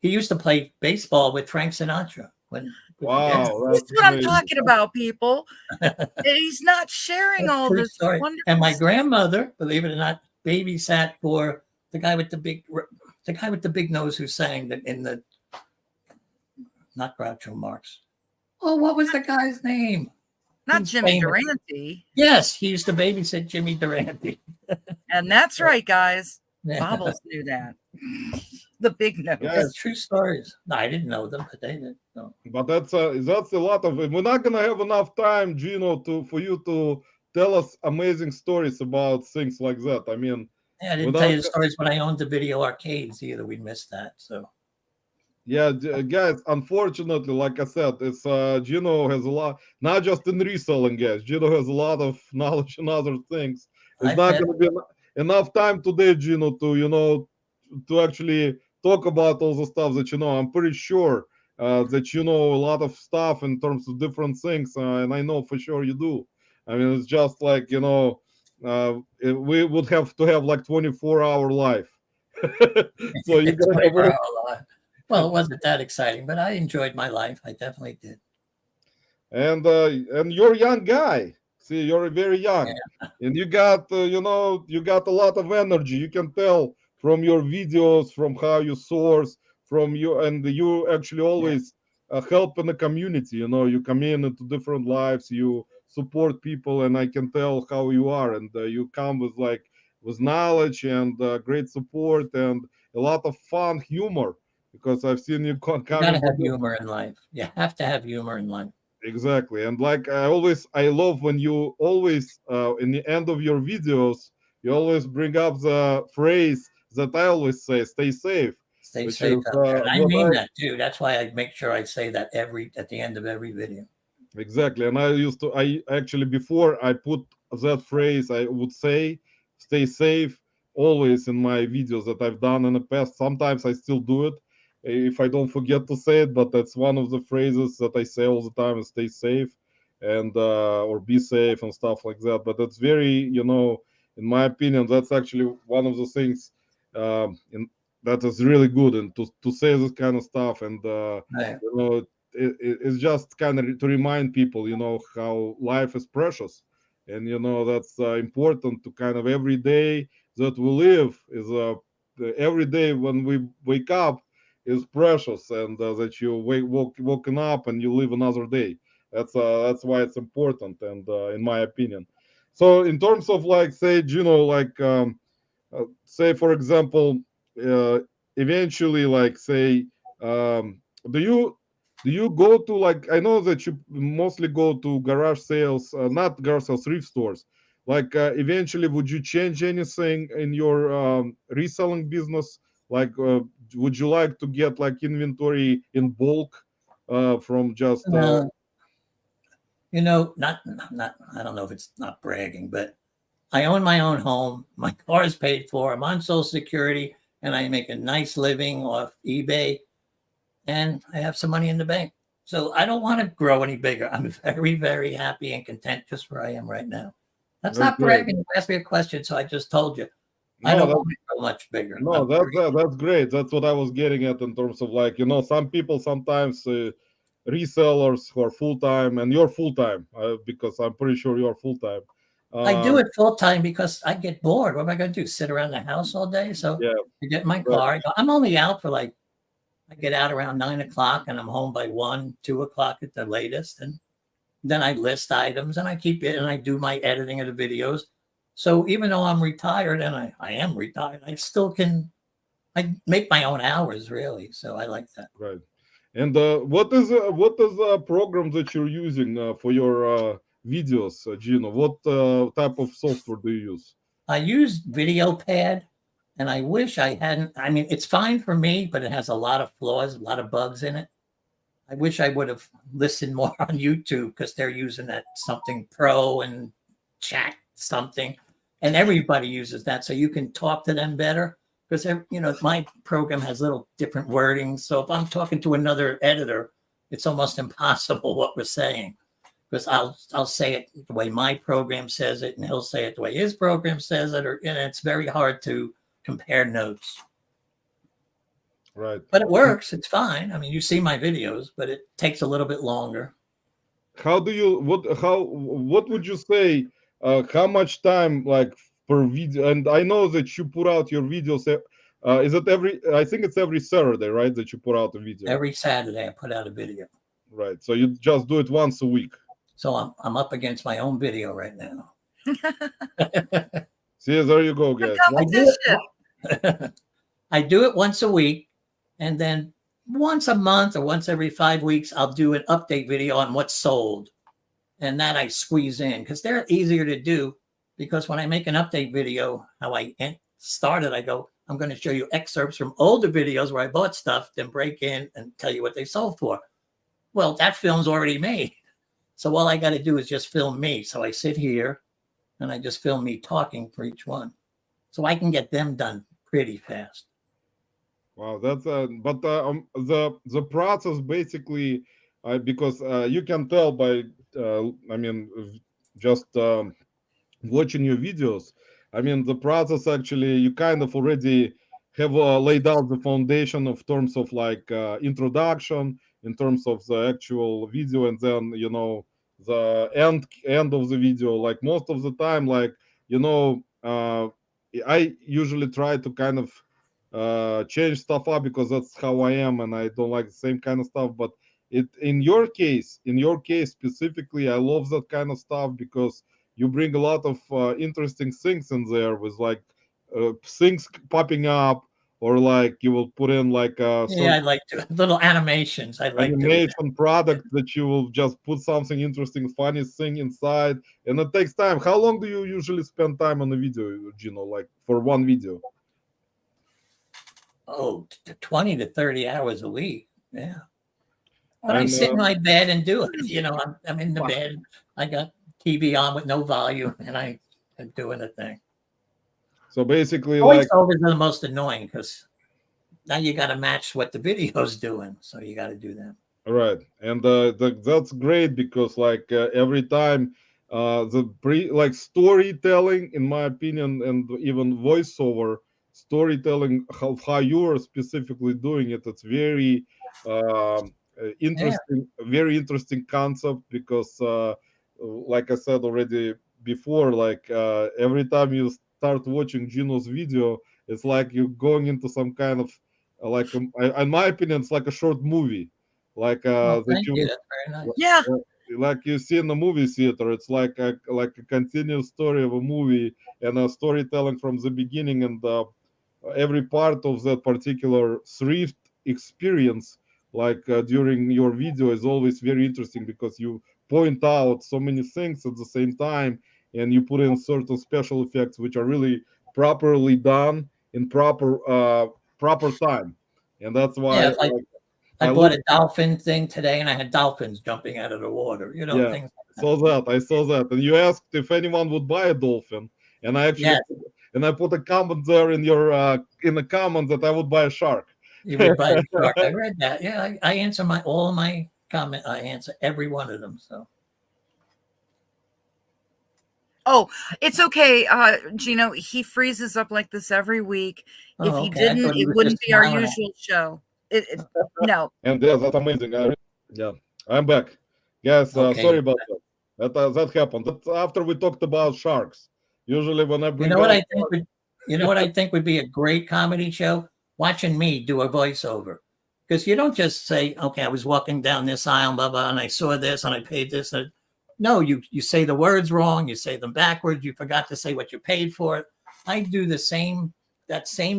he used to play baseball with Frank Sinatra. Wow, That's that's what I'm amazing. talking about, people. He's not sharing all True this story. wonderful And my stuff. grandmother, believe it or not, babysat for the guy with the big nose who sang that in the not Groucho Marx. Oh, what was the guy's name? Not He's Jimmy famous. Durante. Yes, he used to babysit Jimmy Durante. And that's right, guys. Yeah. Bobbles knew that. The big nose. Yes. True stories. No, I didn't know them, but they did. No. But that's a lot of. We're not gonna have enough time, Gino, for you to tell us amazing stories about things like that. I mean, Yeah, I didn't tell without, you the stories when I owned the video arcades either. We missed that. So yeah, guys. Unfortunately, like I said, it's Gino has a lot, not just in reselling, guys. Gino has a lot of knowledge in other things. It's I've not met gonna be enough time today, Gino, to to actually talk about all the stuff that you know. I'm pretty sure that you know a lot of stuff in terms of different things, and I know for sure you do. I mean, it's just like we would have to have like 24-hour life. So you it's gotta have 24 hour life. Well, it wasn't that exciting, but I enjoyed my life. I definitely did. and you're a young guy. See, you're very young, and you got you got a lot of energy. You can tell from your videos, from how you source, from you, and you actually Yeah. always help in the community. You know, you come in into different lives, you support people, and I can tell how you are, and you come with with knowledge and great support and a lot of fun humor because I've seen you You got to coming have from. humor in life. You have to have humor in life. Exactly. And like I love when you always in the end of your videos, you always bring up the phrase that I always say, stay safe, Stay which safe is out there. And I what mean I that too. That's why I make sure I say that at the end of every video. exactly. And I actually, before I put that phrase, I would say, stay safe always in my videos that I've done in the past. Sometimes I still do it if I don't forget to say it, but that's one of the phrases that I say all the time is stay safe and or be safe and stuff like that. But that's very, in my opinion, that's actually one of the things that is really good and to say this kind of stuff and Right. it's just kind of to remind people, how life is precious, and that's important to kind of every day that we live is every day when we wake up is precious, and that you woken up and you live another day. That's why it's important, and in my opinion. So in terms of like say, like say for example, uh, eventually like say, do you go to like I know that you mostly go to garage sales, not garage sales, thrift stores. Like eventually, would you change anything in your reselling business? Like, would you like to get like inventory in bulk from just? Uh, not. I don't know if it's not bragging, but I own my own home. My car is paid for. I'm on Social Security, and I make a nice living off eBay, and I have some money in the bank. So I don't want to grow any bigger. I'm very, very happy and content just where I am right now. That's That's not great. bragging. You asked me a question, so I just told you. I No, don't that's want to grow much bigger. no, that's great. That's what I was getting at in terms of like some people sometimes resellers who are full time, and you're full time because I'm pretty sure you're full time. I do Um, it full time because I get bored. What am I going to do? Sit around the house all day? So yeah, I get in my but car. I'm only out for I get out around 9 o'clock and I'm home by 1, 2 o'clock at the latest. And then I list items and I keep it and I do my editing of the videos. So even though I'm retired and I am retired, I still I make my own hours really. So I like that. right. And what is program that you're using for your videos, Gino? What type of software do you use? I use VideoPad and I wish I hadn't. I mean, it's fine for me, but it has a lot of flaws, a lot of bugs in it. I wish I would have listened more on YouTube because they're using that something pro and chat something, and everybody uses that, so you can talk to them better. because my program has little different wording. So if I'm talking to another editor, it's almost impossible what we're saying, because I'll say it the way my program says it, and he'll say it the way his program says it, and it's very hard to compare notes. Right. But it works. It's fine. I mean, you see my videos, but it takes a little bit longer. What would you say? How much time, like, per video? And I know that you put out your videos. Is it I think it's every Saturday, right? That you put out a video. Every Saturday, I put out a video. Right. So you just do it once a week. So I'm up against my own video right now. See, there you go, guys. I do it once a week, and then once a month or once every 5 weeks, I'll do an update video on what's sold. And that I squeeze in because they're easier to do, because when I make an update video, how I started, I go, I'm going to show you excerpts from older videos where I bought stuff, then break in and tell you what they sold for. Well, that film's already made. So all I got to do is just film me. So I sit here and I just film me talking for each one. So I can get them done pretty fast. Wow, that's but the process basically, because you can tell by just watching your videos. I mean, the process actually, you kind of already have laid out the foundation of terms of like introduction, in terms of the actual video, and then the end of the video. Like most of the time, like I usually try to kind of change stuff up because that's how I am, and I don't like the same kind of stuff. But in your case specifically, I love that kind of stuff because you bring a lot of interesting things in there, with like things popping up, or like you will put in like I like little animations. I like animation product that you will just put something interesting, funny thing inside, and it takes time. How long do you usually spend time on a video, Gino, like for one video? 20 to 30 hours a week. Yeah. But I sit in my bed and do it. I'm in the bed. I got TV on with no volume, and I'm doing the thing. So basically, voiceovers are the most annoying because now you got to match what the video's doing. So you got to do that. Right, and that's great because like every time like storytelling, in my opinion, and even voiceover storytelling, how you are specifically doing it, it's very interesting, very interesting concept, because like I said already before, like every time you start watching Gino's video, it's like you're going into some kind of like in my opinion, it's like a short movie, like thank you. That's very nice. Yeah, like you see in the movie theater. It's like a continuous story of a movie, and a storytelling from the beginning, and every part of that particular thrift experience, like during your video, is always very interesting because you point out so many things at the same time, and you put in certain special effects which are really properly done in proper time, and that's why I bought a dolphin thing today, and I had dolphins jumping out of the water. Things like that. I saw that, and you asked if anyone would buy a dolphin, and I actually and I put a comment there in your in the comment that I would buy a shark. You would buy a shark. I read that. Yeah, I answer all my comment. I answer every one of them. So. Oh, it's okay, Gino. He freezes up like this every week. If he didn't, it wouldn't be our usual show. No. And yeah, that's amazing. I'm back. Yes, sorry about that. That happened. That's after we talked about sharks. Usually when I bring what I think would be a great comedy show? Watching me do a voiceover. Because you don't just say, okay, I was walking down this aisle, blah, blah, and I saw this and I paid this. No, you say the words wrong, you say them backwards, you forgot to say what you paid for it. I do that same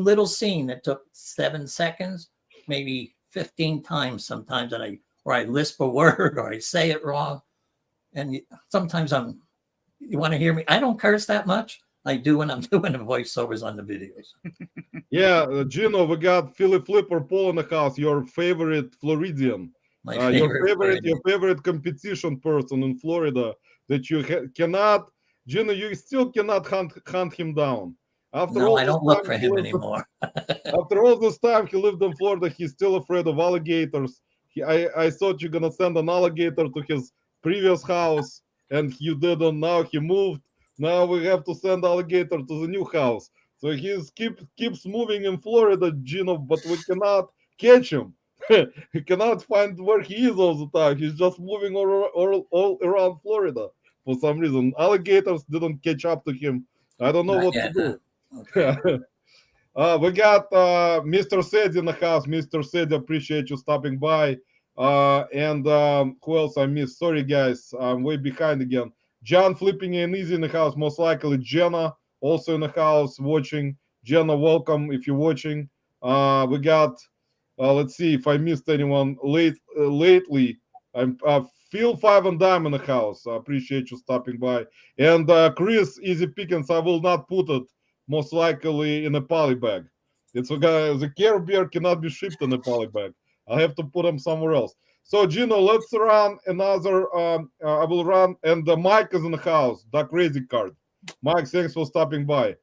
little scene that took 7 seconds, maybe 15 times sometimes, or I lisp a word or I say it wrong. And sometimes you want to hear me? I don't curse that much. I do when I'm doing the voiceovers on the videos. Yeah, Gino, we got Philly Flipper Paul in the house, your favorite Floridian. Your favorite competition person in Florida that you cannot, Gino, you still cannot hunt him down. After No, all I this don't look time for he him lived anymore. After all this time he lived in Florida, he's still afraid of alligators. I thought you're gonna send an alligator to his previous house, and you didn't. Now he moved. Now we have to send alligator to the new house. So keeps moving in Florida, Gino, but we cannot catch him. We cannot find where he is all the time. He's just moving all around Florida for some reason. Alligators didn't catch up to him. I don't know Not what yet. to Okay. do. We got Mr. Sid in the house. Mr. Sid, appreciate you stopping by. And who else I missed? Sorry, guys, I'm way behind again. John flipping and easy in the house. Most likely Jenna also in the house watching. Jenna, welcome if you're watching. We got. Let's see if I missed anyone lately. I'm Phil Five and Dime in the house. I appreciate you stopping by. And Chris, easy pickings. I will not put it most likely in a poly bag. It's a guy. The Care Bear cannot be shipped in a poly bag. I have to put them somewhere else. So Gino, let's run another. I will run, and Mike is in the house. Duck Crazy card. Mike, thanks for stopping by.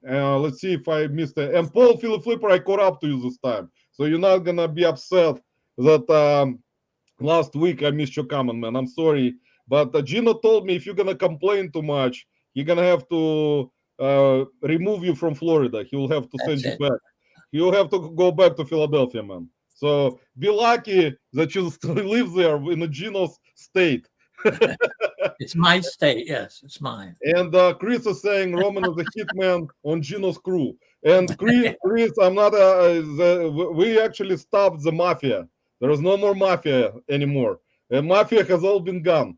Let's see if I missed it. And Paul Philip Flipper, I caught up to you this time, so you're not gonna be upset that last week I missed your comment, man. I'm sorry, but Gino told me if you're gonna complain too much, you're gonna have to remove you from Florida. He will have to send That's you it. back. You'll have to go back to Philadelphia, man. So be lucky that you still live there in a Gino's state. It's my state. Yes, it's mine. And Chris is saying Roman is a hitman on Gino's crew. And Chris, I'm not. We actually stopped the mafia. There is no more mafia anymore. The mafia has all been gone.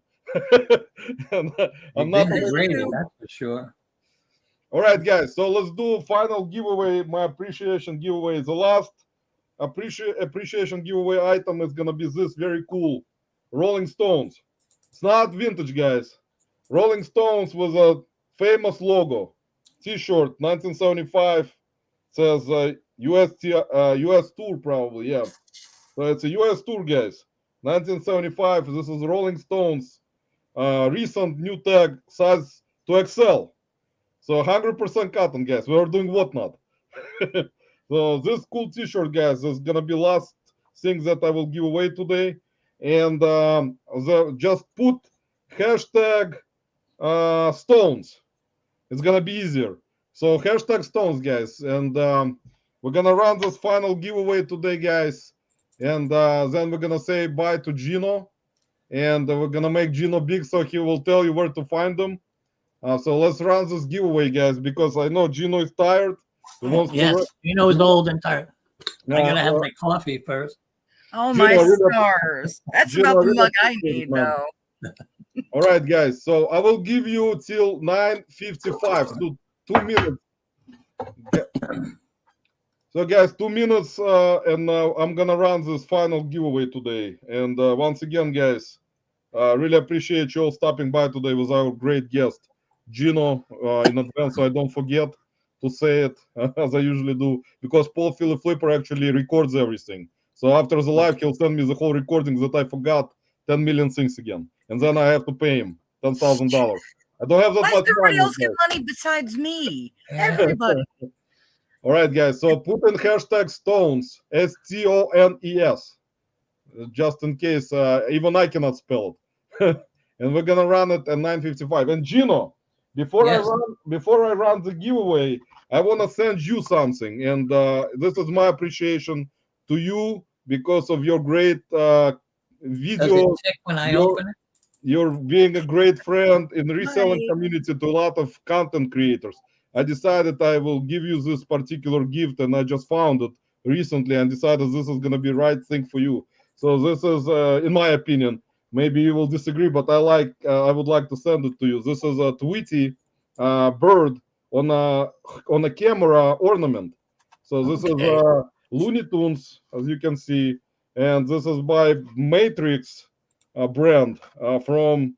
And, I'm You've not. been degraded, that's for sure. All right, guys. So let's do a final giveaway. My appreciation giveaway. The last appreciation giveaway item is gonna be this very cool Rolling Stones. It's not vintage, guys. Rolling Stones was a famous logo. T-shirt, 1975. Says US tour, probably, yeah. So it's a US tour, guys. 1975. This is Rolling Stones. Recent new tag, size to XL. So 100% cotton, guys. We are doing whatnot. So this cool T-shirt, guys, is gonna be last thing that I will give away today. And just put hashtag stones. It's gonna be easier. So hashtag stones, guys, and we're gonna run this final giveaway today, guys, and then we're gonna say bye to Gino, and we're gonna make Gino big so he will tell you where to find them. So let's run this giveaway, guys, because I know Gino is tired. He wants Yes, to. you know, it's old and tired. I gotta have Uh, my coffee first. Oh Gino, my really- stars. That's Gino, about the really mug I appreciate it, need, man. though. All right, guys. So I will give you till 9:55. So 2 minutes. So guys, 2 minutes, and I'm gonna run this final giveaway today. And once again, guys, really appreciate you all stopping by today with our great guest, Gino, in advance, so I don't forget to say it as I usually do, because Paul Philip Flipper actually records everything. So after the live, he'll send me the whole recording that I forgot 10 million things again, and then I have to pay him $10,000. I don't have that Why much does everybody money. else get money besides me? Everybody. All right, guys. So put in hashtag stones, STONES, just in case even I cannot spell it. And we're gonna run it at 9:55. And Gino, before Yes. I run the giveaway, I wanna send you something. And this is my appreciation to you because of your great Does video. it tick when I your- open it? You're being a great friend in the reselling Bye. community to a lot of content creators. I decided I will give you this particular gift, and I just found it recently and decided this is going to be the right thing for you. So this is, in my opinion, maybe you will disagree, but I would like to send it to you. This is a Tweety bird on a camera ornament. So this is Okay. Looney Tunes, as you can see, and this is by Matrix brand from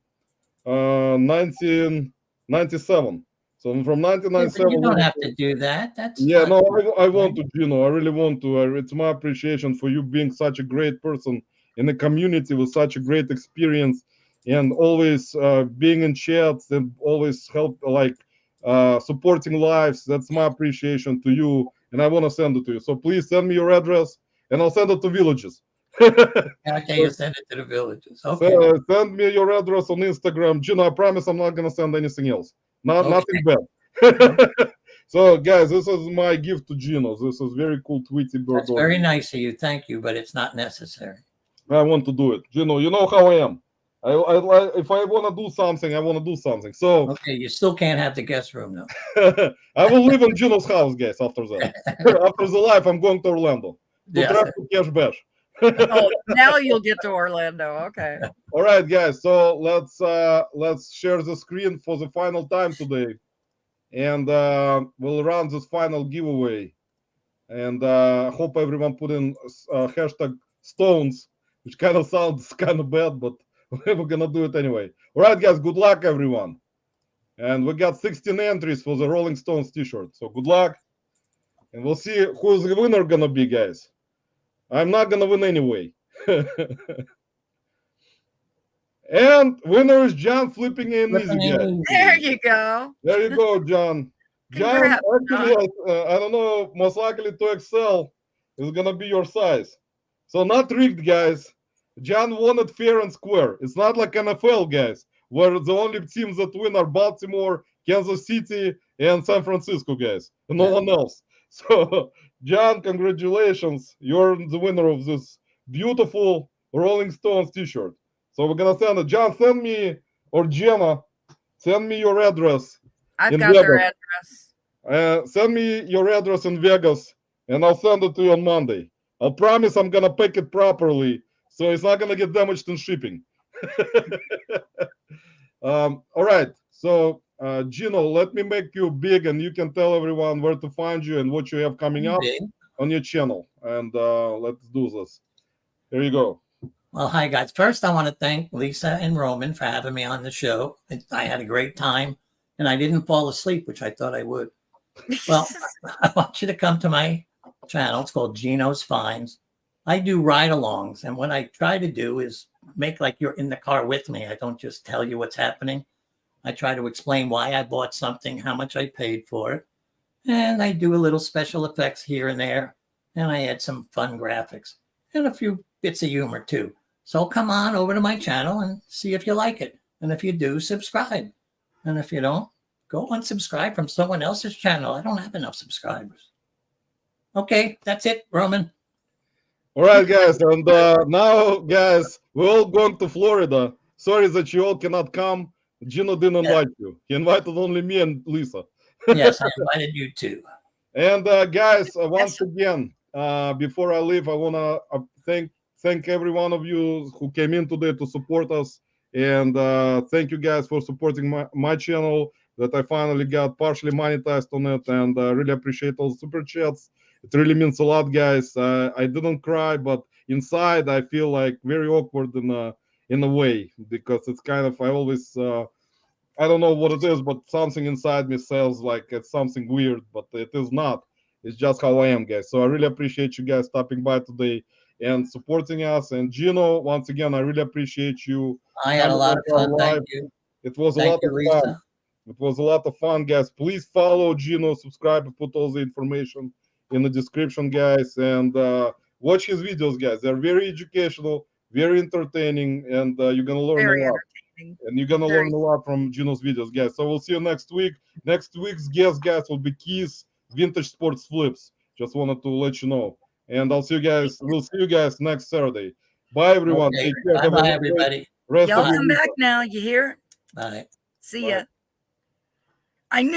1997. So from Yeah, but 1997. you don't have to do that. That's Yeah, not, no, I want to, Gino. I really want to. It's my appreciation for you being such a great person in the community with such a great experience, and always being in chats and always help, like supporting lives. That's my appreciation to you, and I want to send it to you. So please send me your address, and I'll send it to villages. Okay, you send it to the villages. Okay. So send me your address on Instagram, Gino. I promise I'm not gonna send anything else. Nothing bad. So guys, this is my gift to Gino. This is very cool Tweety bird. That's very nice of you. Thank you, but it's not necessary. I want to do it. Gino, you know how I am. If I want to do something, I want to do something. So Okay, you still can't have the guest room though. I will live in Gino's house, guys. After that, after the life, I'm going to Orlando to Yes. try to cash bash. Oh, now you'll get to Orlando. Okay. All right, guys. So let's share the screen for the final time today, and we'll run this final giveaway. And hope everyone put in hashtag stones, which kind of sounds kind of bad, but we're gonna do it anyway. All right, guys. Good luck, everyone. And we got 16 entries for the Rolling Stones T-shirt. So good luck, and we'll see who's the winner gonna be, guys. I'm not gonna win anyway. And winner is John flipping in easy, guys. There you go. There you go, John. John, Congrats, actually, I don't know, most likely to excel is gonna be your size. So not rigged, guys. John won it fair and square. It's not like NFL, guys, where the only teams that win are Baltimore, Kansas City, and San Francisco, guys, and no one else. So, John, congratulations. You're the winner of this beautiful Rolling Stones T-shirt. So we're gonna send it. John, send me, or Jenna, send me your address. I've got their address. Send me your address in Vegas, and I'll send it to you on Monday. I promise I'm gonna pack it properly, so it's not gonna get damaged in shipping. All right. So, Gino, let me make you big, and you can tell everyone where to find you and what you have coming up on your channel. And let's do this. Here you go. Well, hi, guys. First, I want to thank Lisa and Roman for having me on the show. I had a great time, and I didn't fall asleep, which I thought I would. Well, I want you to come to my channel. It's called Gino's Finds. I do ride-alongs, and what I try to do is make like you're in the car with me. I don't just tell you what's happening. I try to explain why I bought something, how much I paid for it, and I do a little special effects here and there, and I add some fun graphics and a few bits of humor too. So come on over to my channel and see if you like it. And if you do, subscribe. And if you don't, go unsubscribe from someone else's channel. I don't have enough subscribers. Okay, that's it, Roman. All right, guys. And now, guys, we're all going to Florida. Sorry that you all cannot come. Gino didn't invite you. He invited only me and Lisa. Yes, I invited you too. And guys, once again, before I leave, I want to thank every one of you who came in today to support us. And thank you guys for supporting my channel that I finally got partially monetized on it. And I really appreciate all the super chats. It really means a lot, guys. I didn't cry, but inside I feel like very awkward in a way, because it's kind of, I always, I don't know what it is, but something inside me says like it's something weird, but it is not. It's just how I am, guys. So I really appreciate you guys stopping by today and supporting us. And Gino, once again, I really appreciate you. I had a lot of fun. Thank you. It was a lot of fun. It was a lot of fun, guys. Please follow Gino, subscribe, and put all the information in the description, guys. And watch his videos, guys. They're very educational, very entertaining, and you're gonna learn a lot. And you're gonna learn a lot from Gino's videos, guys. So we'll see you next week. Next week's guest, guys, will be Keys Vintage Sports Flips. Just wanted to let you know. And I'll see you guys. We'll see you guys next Saturday. Bye, everyone. Okay. Take care. Bye, everybody. Y'all come back now. You hear? Bye. See ya. I knew.